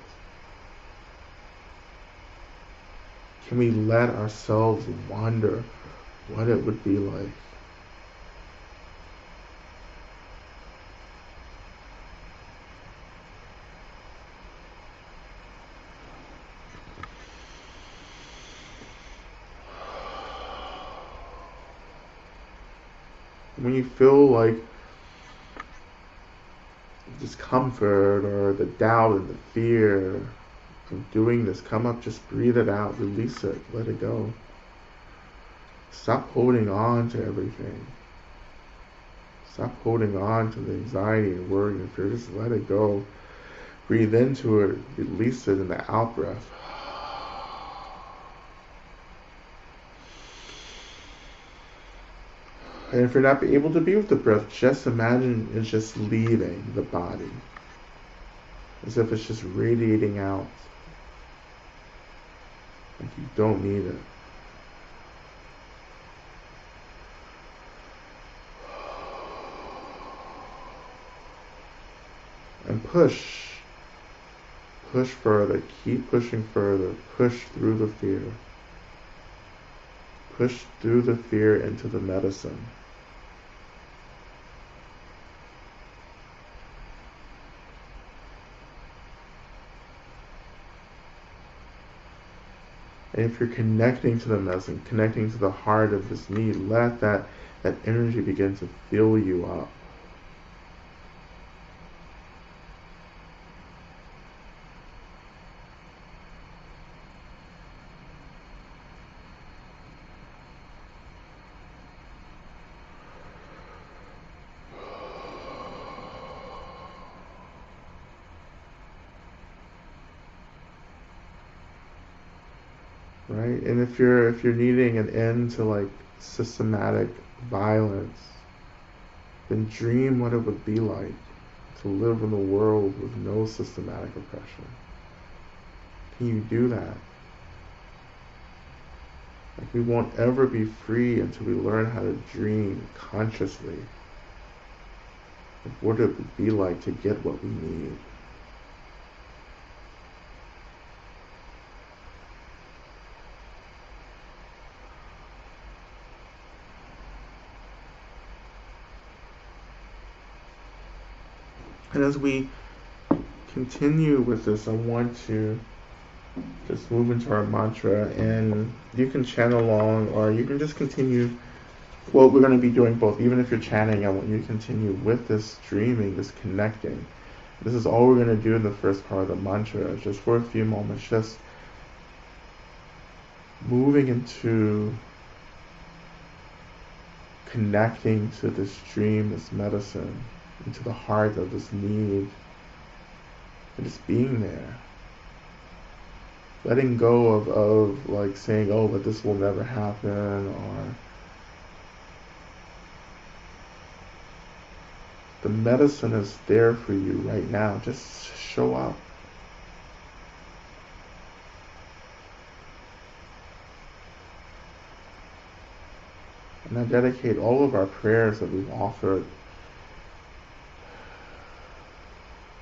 Can we let ourselves wonder what it would be like? When you feel like discomfort or the doubt and the fear of doing this, come up, just breathe it out, release it, let it go. Stop holding on to everything. Stop holding on to the anxiety and worry and fear. Just let it go. Breathe into it, release it in the out breath. And if you're not able to be with the breath, just imagine it's just leaving the body, as if it's just radiating out, like you don't need it. And push further, keep pushing further, push through the fear. Push through the fear into the medicine. And if you're connecting to the medicine, connecting to the heart of this need, let that energy begin to fill you up. right? And if you're needing an end to like systematic violence, then dream what it would be like to live in a world with no systematic oppression. Can you do that? Like, we won't ever be free until we learn how to dream consciously of what it would be like to get what we need. And as we continue with this, I want to just move into our mantra, and you can chant along or you can just continue. Well, we're going to be doing both. Even if you're chanting, I want you to continue with this dreaming, this connecting. This is all we're going to do in the first part of the mantra, just for a few moments, just moving into connecting to this dream, this medicine, into the heart of this need, and just being there. Letting go of like saying, oh, but this will never happen, or the medicine is there for you right now. Just show up. And I dedicate all of our prayers that we've offered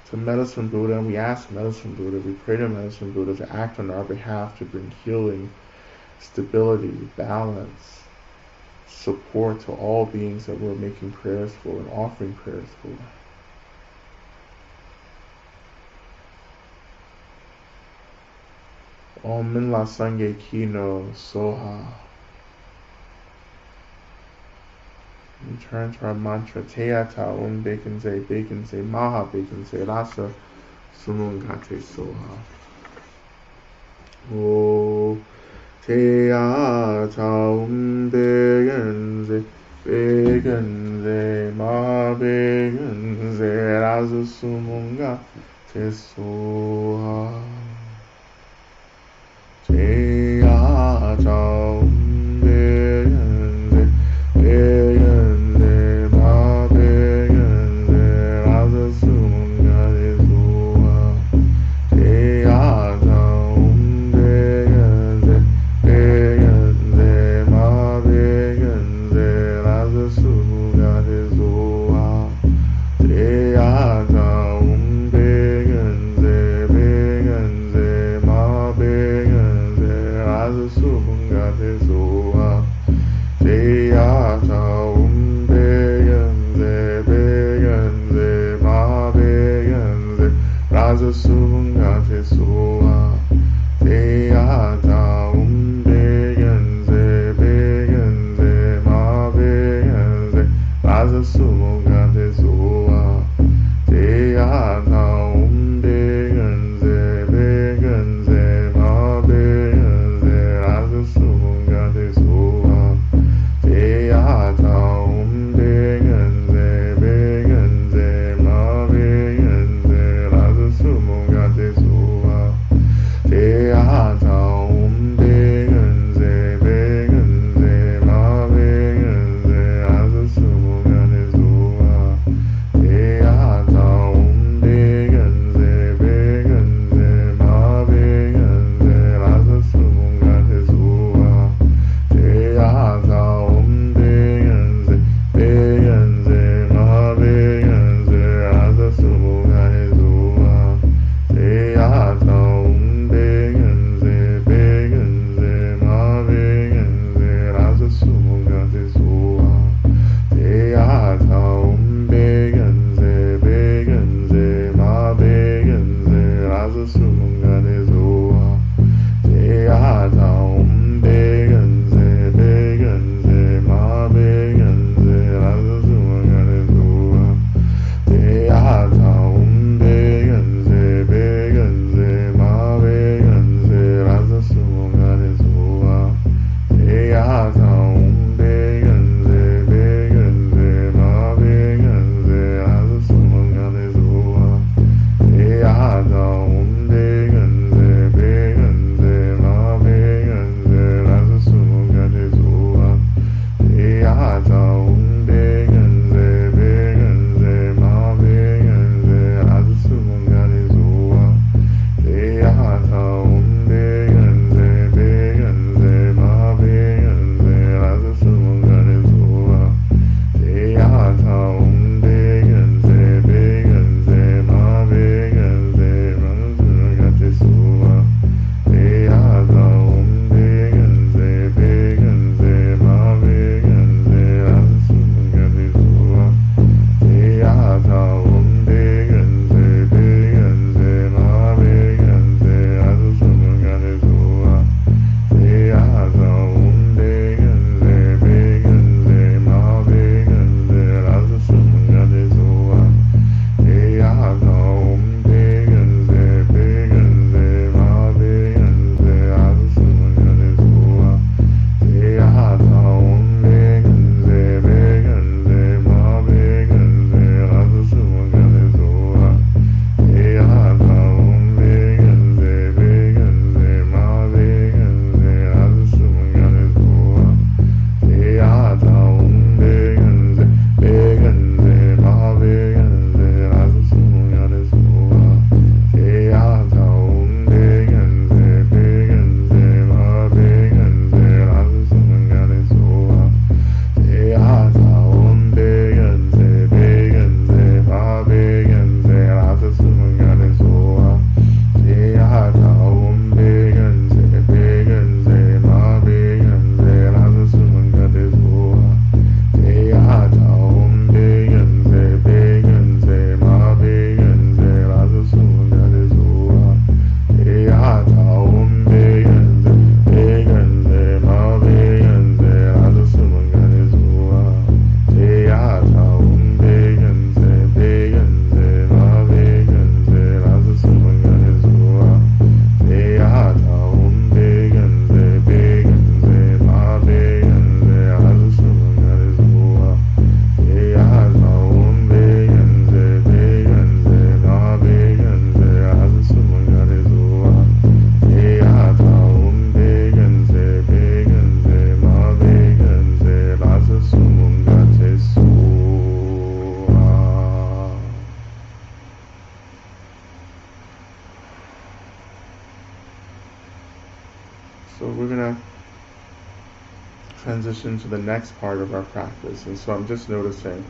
to Medicine Buddha, and we ask Medicine Buddha, we pray to Medicine Buddha to act on our behalf to bring healing, stability, balance, support to all beings that we're making prayers for and offering prayers for. Om Minla Sangye Kino Soha. We turn to our mantra, Teata Om Bekenze, Maha Bekenze, Rasa Sumungate Soha. O Teata Om Bekenze, Maha Bekenze, Rasa Sumungate Soha. Teata Om Bekenze, So we're going to transition to the next part of our practice. And so I'm just noticing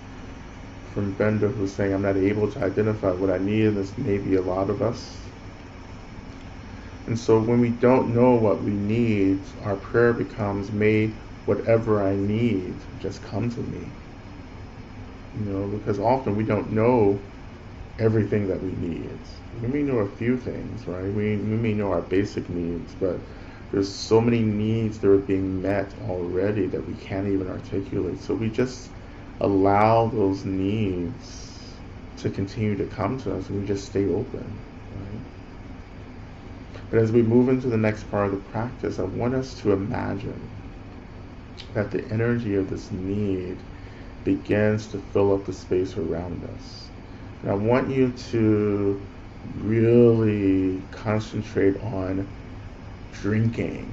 from Benda, who's saying, I'm not able to identify what I need, and this may be a lot of us. And so when we don't know what we need, our prayer becomes, may whatever I need just come to me. Because often we don't know everything that we need. We may know a few things, right? We may know our basic needs, but there's so many needs that are being met already that we can't even articulate. So we just allow those needs to continue to come to us, and we just stay open, right? But as we move into the next part of the practice, I want us to imagine that the energy of this need begins to fill up the space around us. And I want you to really concentrate on drinking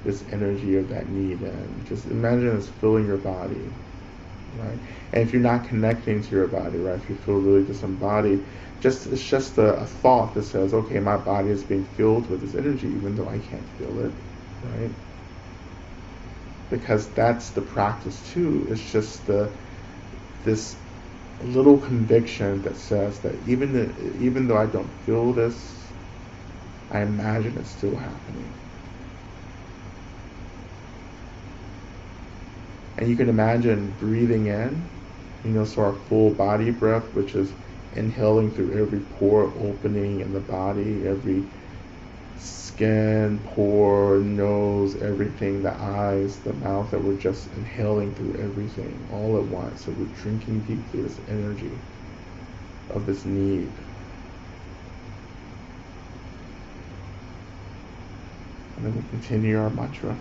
this energy of that need in. Just imagine it's filling your body, right? And if you're not connecting to your body, right, if you feel really disembodied, it's just a thought that says, okay, my body is being filled with this energy even though I can't feel it, right? Because that's the practice too. It's just this little conviction that says that even though I don't feel this, I imagine it's still happening. And you can imagine breathing in, so our full body breath, which is inhaling through every pore opening in the body, every skin, pore, nose, everything, the eyes, the mouth, that we're just inhaling through everything all at once. So we're drinking deeply this energy of this need. And then we continue our mantra.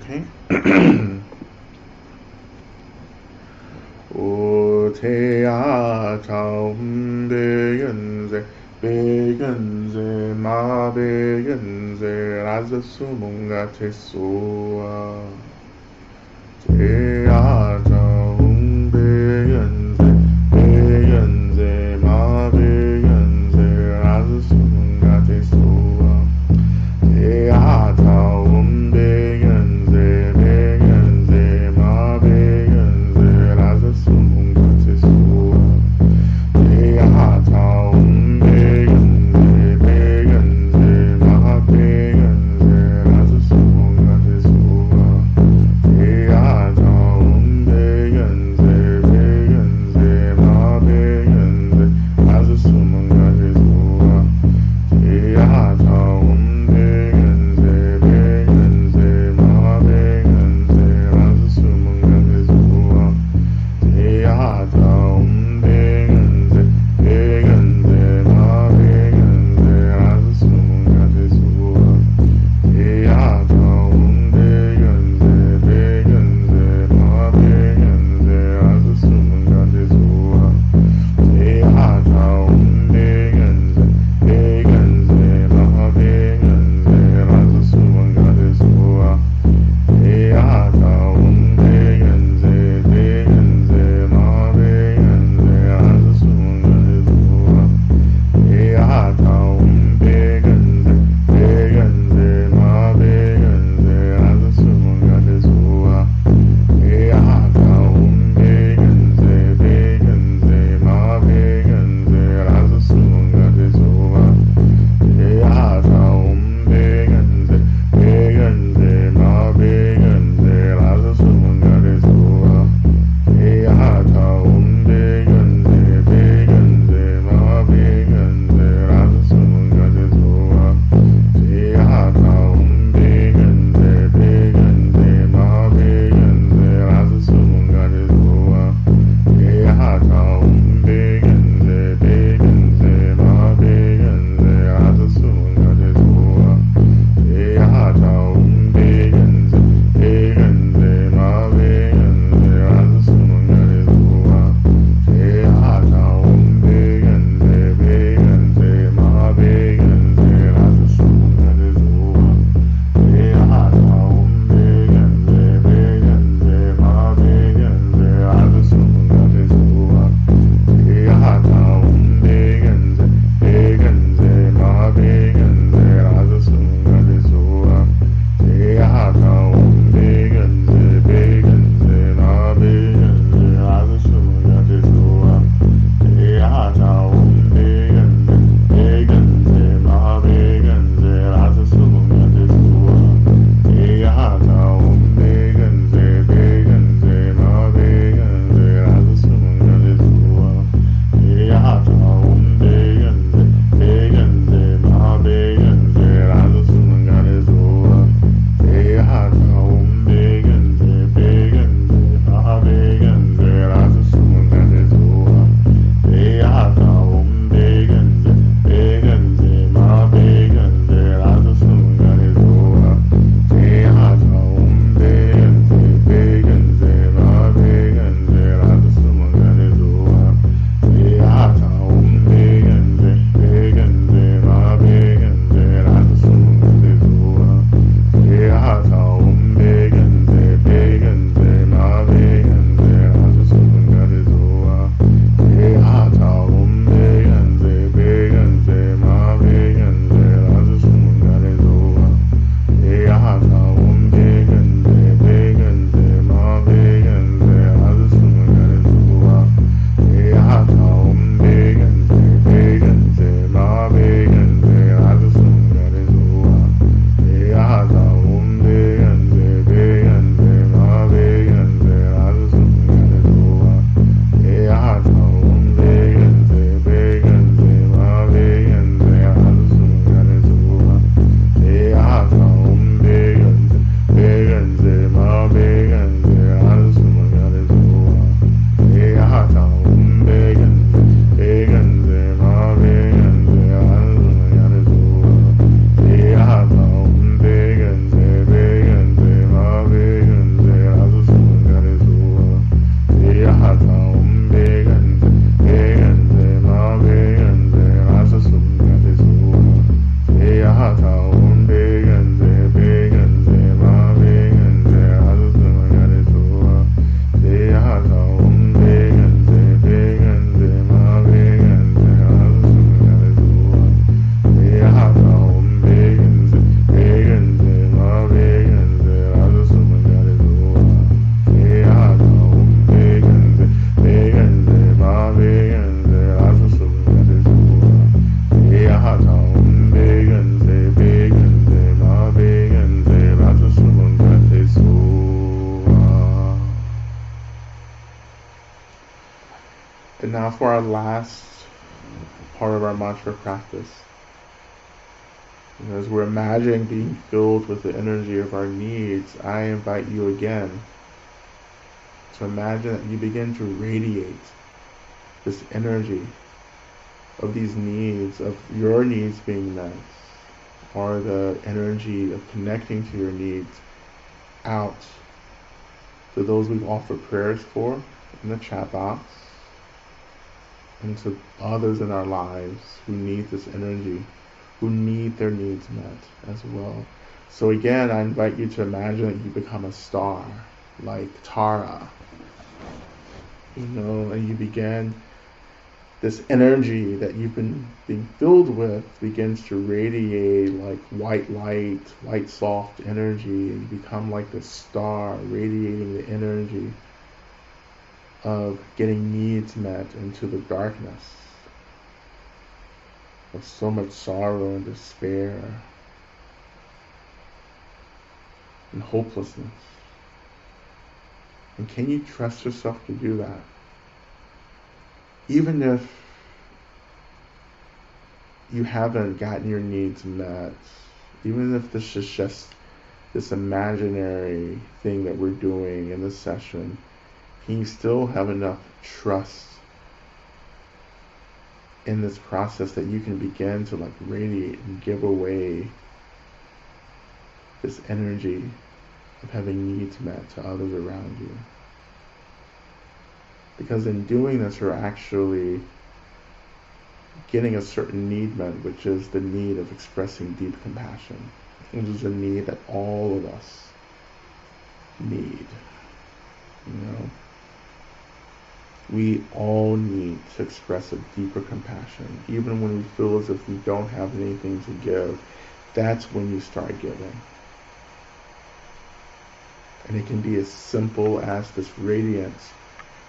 Okay. O Teya Taum Begenze, Begenze, Ma Begenze, Razasumunga Tesua. Teya Taum Begenze, Begenze, Ma Begenze, Razasumunga Tesua. Teya Taum Begenze, Begenze, Ma Begenze, Razasumunga Tesua. Teya Taum Begenze, Begenze, Ma Begenze, Razasumunga Tesua. And now for our last part of our mantra practice. And as we're imagining being filled with the energy of our needs, I invite you again to imagine that you begin to radiate this energy of these needs, of your needs being met, or the energy of connecting to your needs out to those we've offered prayers for in the chat box, and to others in our lives who need this energy, who need their needs met as well. So again, I invite you to imagine that you become a star, like Tara, and you begin, this energy that you've been being filled with begins to radiate like white light, white soft energy, and you become like this star radiating the energy of getting needs met into the darkness of so much sorrow and despair and hopelessness. And can you trust yourself to do that? Even if you haven't gotten your needs met, even if this is just this imaginary thing that we're doing in this session, can you still have enough trust in this process that you can begin to like radiate and give away this energy of having needs met to others around you? Because in doing this, you're actually getting a certain need met, which is the need of expressing deep compassion, which is a need that all of us need. We all need to express a deeper compassion. Even when we feel as if we don't have anything to give, that's when you start giving. And it can be as simple as this radiance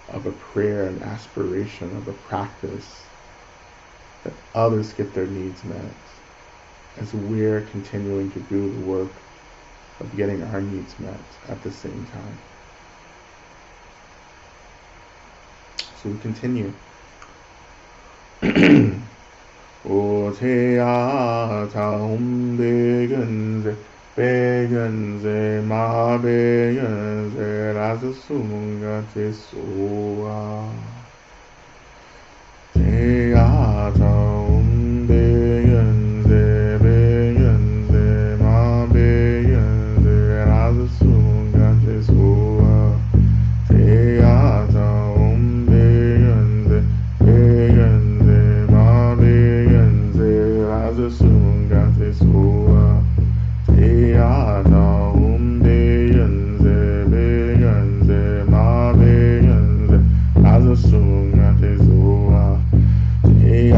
of a prayer and aspiration of a practice that others get their needs met as we're continuing to do the work of getting our needs met at the same time. So we continue. O te a ta begenze begenze ma begenze rasa sumunga te soa te a ta begenze begenze ma begenze rasa sumunga te soa te a ta Te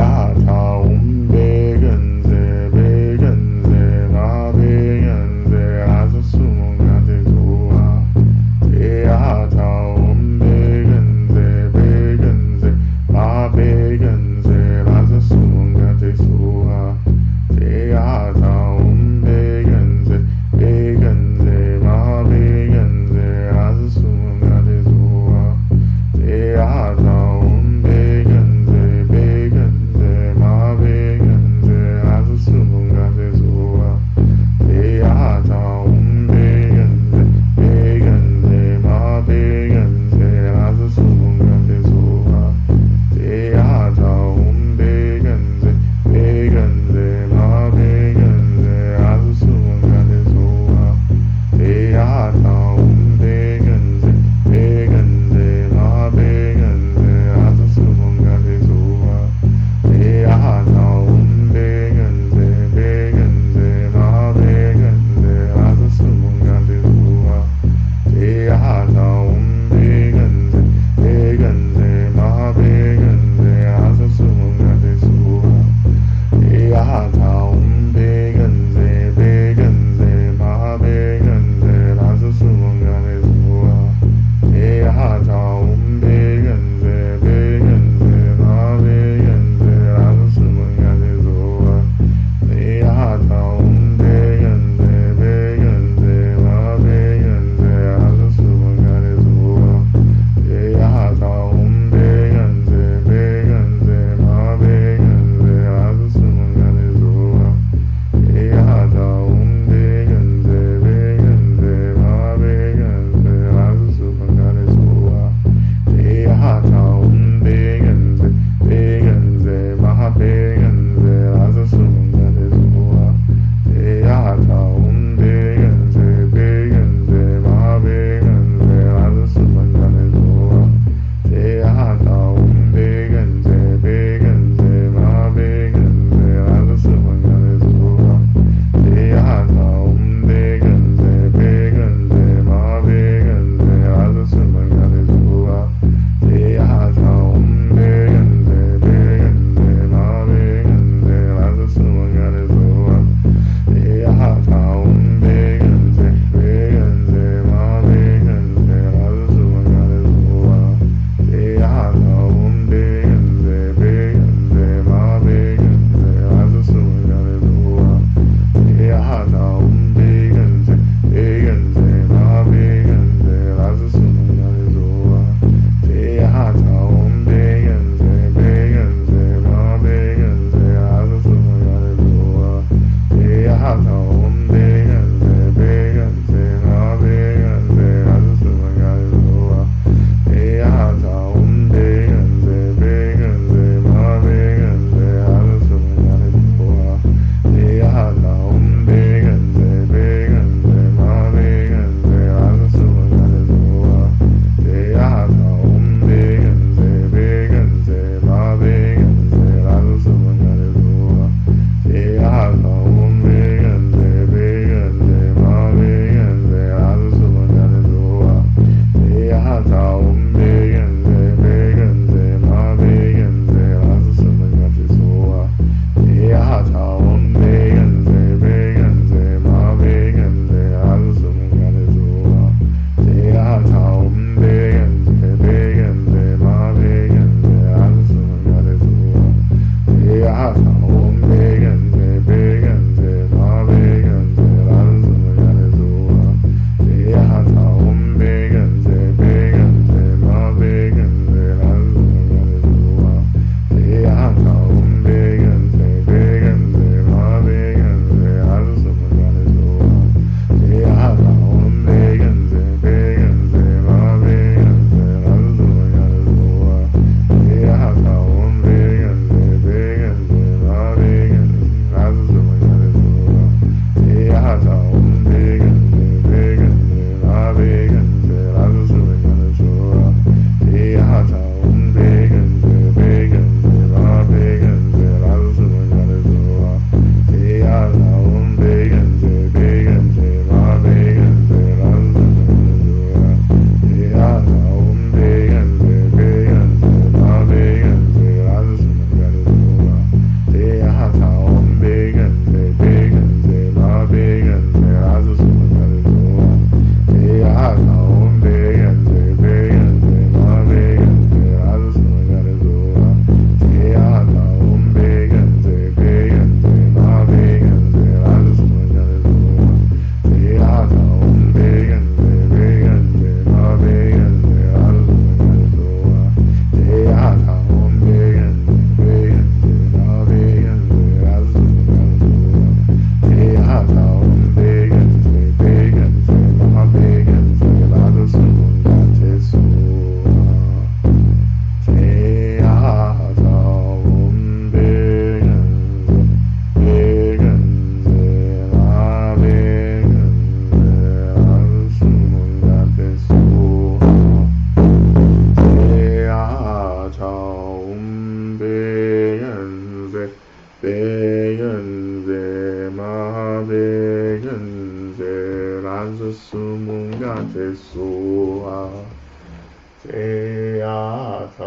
제야사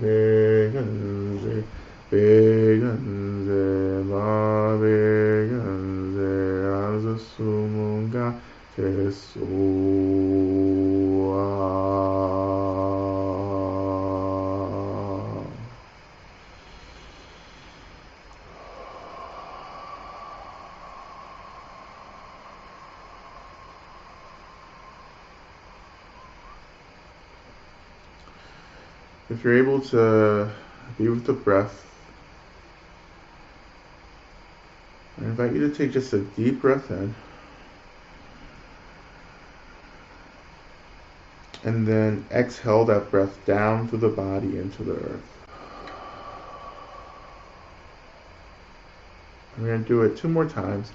백연세 백연세 마백연세 안스수문가 제소아. If you're able to be with the breath, I invite you to take just a deep breath in, and then exhale that breath down through the body into the earth. I'm going to do it 2 more times.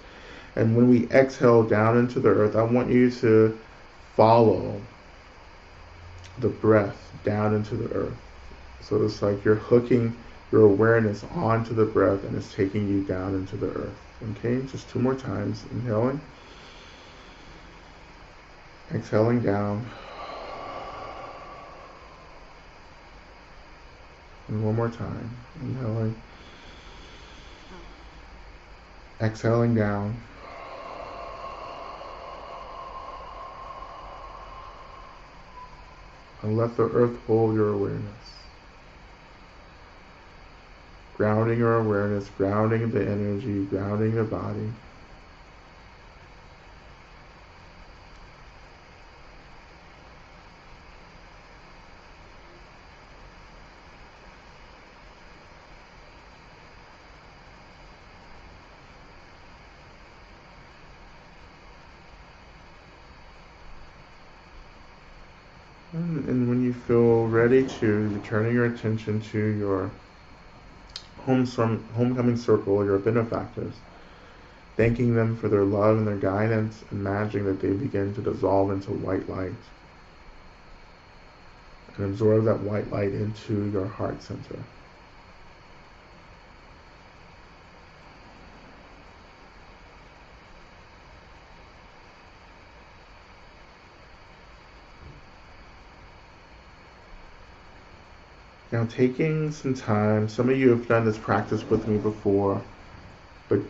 And when we exhale down into the earth, I want you to follow the breath down into the earth. So it's like you're hooking your awareness onto the breath and it's taking you down into the earth. Okay, just 2 more times. Inhaling. Exhaling down. And 1 more time. Inhaling. Exhaling down. And let the earth hold your awareness. Grounding your awareness, grounding the energy, grounding the body. And when you feel ready to, returning your attention to your homecoming circle, your benefactors, thanking them for their love and their guidance, imagining that they begin to dissolve into white light. And absorb that white light into your heart center. Now taking some time, some of you have done this practice with me before, but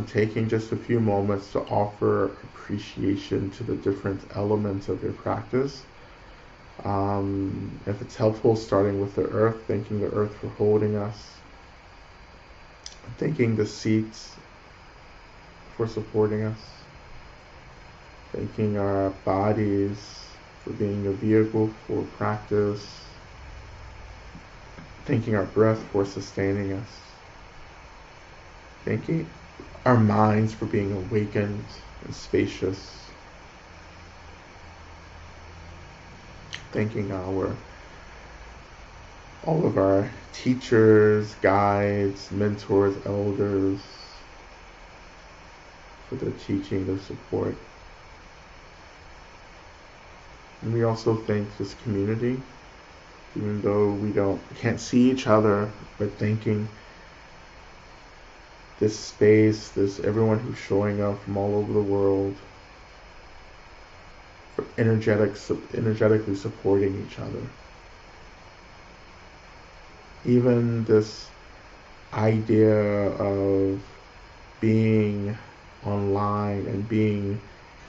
taking just a few moments to offer appreciation to the different elements of your practice. If it's helpful, starting with the earth, thanking the earth for holding us, thanking the seats for supporting us, thanking our bodies for being a vehicle for practice, thanking our breath for sustaining us, thanking our minds for being awakened and spacious, thanking all of our teachers, guides, mentors, elders for their teaching, their support. And we also thank this community, even though we can't see each other, but thanking this space, everyone who's showing up from all over the world, for energetically supporting each other. Even this idea of being online and being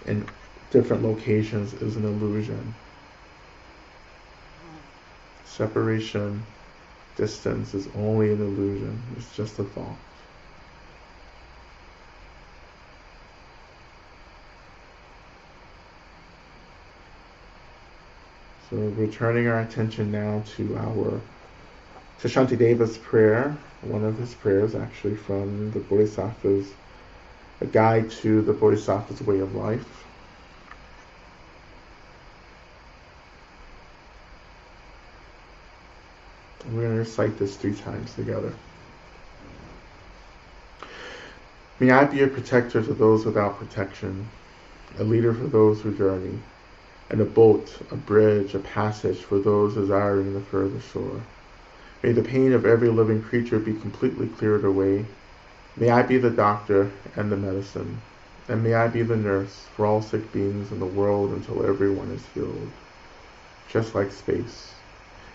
in different locations is an illusion. Separation, distance is only an illusion. It's just a thought. So we're turning our attention now to Shantideva's prayer, one of his prayers actually from the Bodhisattva's, a guide to the Bodhisattva's way of life. And we're going to recite this 3 times together. May I be a protector to those without protection, a leader for those who journey, and a boat, a bridge, a passage for those desiring the further shore. May the pain of every living creature be completely cleared away. May I be the doctor and the medicine, and may I be the nurse for all sick beings in the world until everyone is healed. just like space,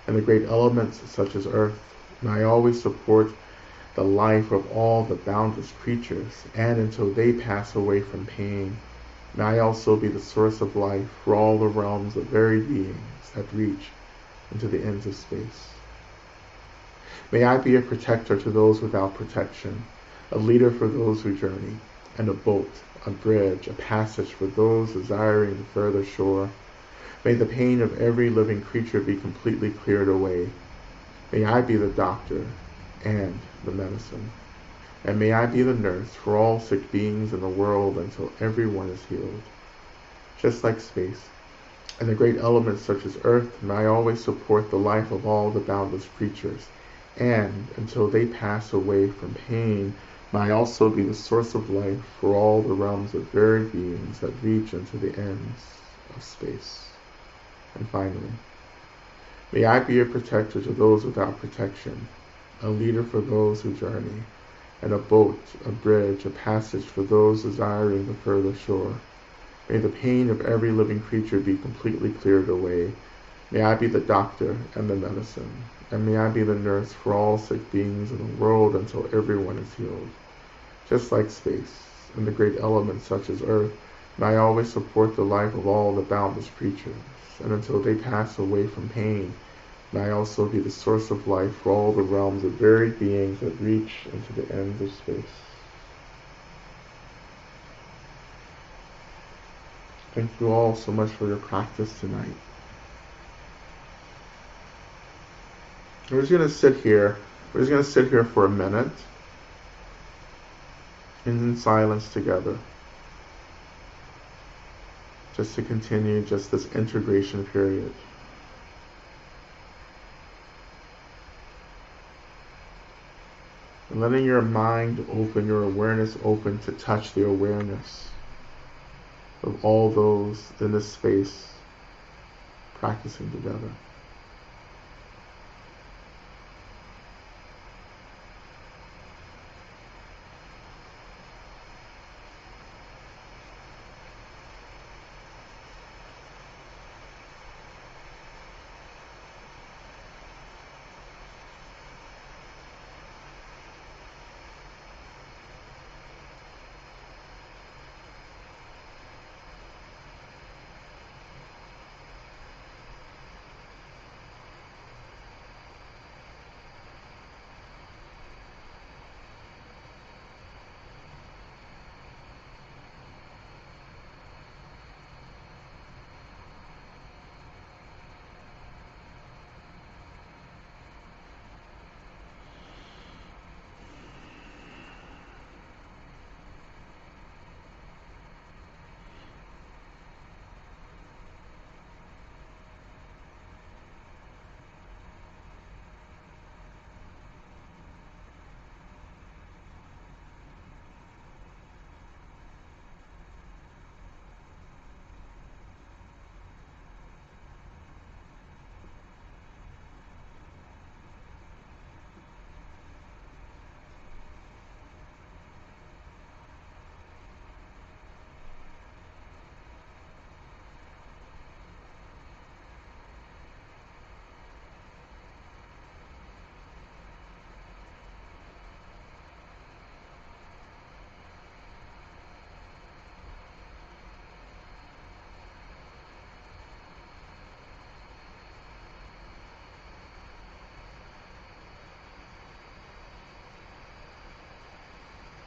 and the great elements such as earth. May I always support the life of all the boundless creatures, and until they pass away from pain, may I also be the source of life for all the realms of varied beings that reach into the ends of space. May I be a protector to those without protection, a leader for those who journey, and a boat, a bridge, a passage for those desiring the further shore. May the pain of every living creature be completely cleared away. May I be the doctor and the medicine. And may I be the nurse for all sick beings in the world until everyone is healed. Just like space, and the great elements such as earth, may I always support the life of all the boundless creatures. And until they pass away from pain, may I also be the source of life for all the realms of varied beings that reach into the ends of space. And finally, may I be a protector to those without protection, a leader for those who journey, and a boat, a bridge, a passage for those desiring the further shore. May the pain of every living creature be completely cleared away. May I be the doctor and the medicine, and may I be the nurse for all sick beings in the world until everyone is healed. Just like space, and the great elements such as earth, may I always support the life of all the boundless creatures, and until they pass away from pain, may I also be the source of life for all the realms of varied beings that reach into the ends of space. Thank you all so much for your practice tonight. We're just going to sit here. We're just going to sit here for a minute in silence together, just to continue just this integration period. And letting your mind open, your awareness open to touch the awareness of all those in this space practicing together.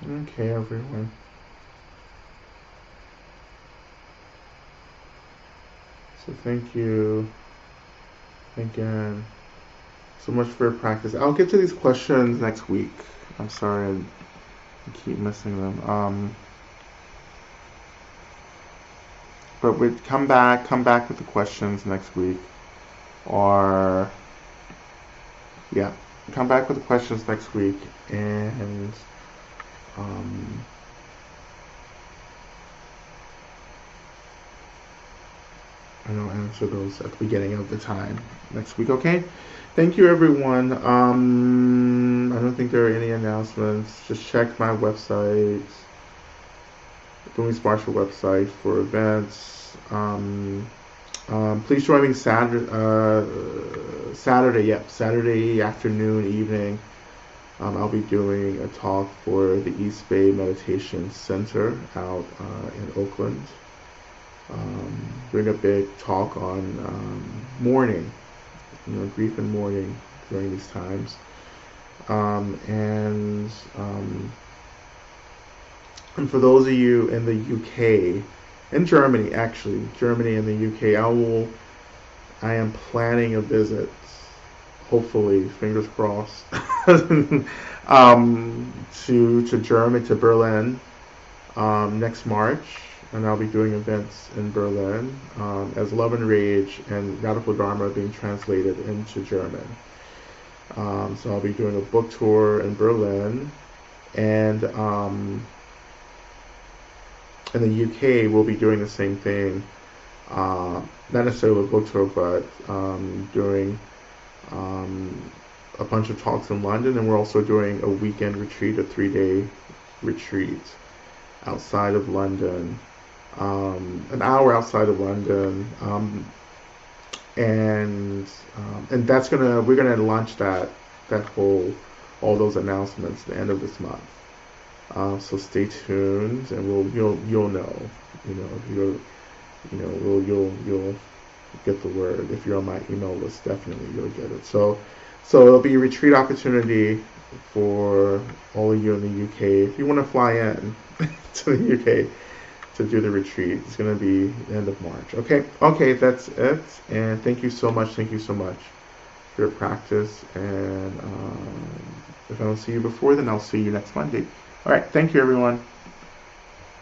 Okay, everyone. So thank you again so much for your practice. I'll get to these questions next week. I'm sorry I keep missing them. But we come back with the questions next week. Or yeah, come back with the questions next week, and and I'll answer those at the beginning of the time next week, okay? Thank you, everyone. I don't think there are any announcements. Just check my website, Boomy's Marshall website, for events. Please join me Saturday afternoon, evening. I'll be doing a talk for the East Bay Meditation Center out in Oakland. Doing a big talk on mourning, grief and mourning during these times. And for those of you in the UK, in Germany actually, Germany and the UK, I am planning a visit, hopefully, fingers crossed, to Germany, to Berlin, next March, and I'll be doing events in Berlin as Love and Rage and Radical Dharma are being translated into German. So I'll be doing a book tour in Berlin, and in the UK we'll be doing the same thing. Not necessarily a book tour, but doing a bunch of talks in London, and we're also doing a weekend retreat, a 3-day retreat outside of London, an hour outside of London, and we're gonna launch all those announcements at the end of this month. So stay tuned, and you'll know, you'll get the word. If you're on my email list, definitely you'll get it. So it'll be a retreat opportunity for all of you in the UK. If you want to fly in to the UK to do the retreat, it's going to be the end of March. Okay, that's it. And thank you so much for your practice. And if I don't see you before, then I'll see you next Monday. All right, thank you, everyone.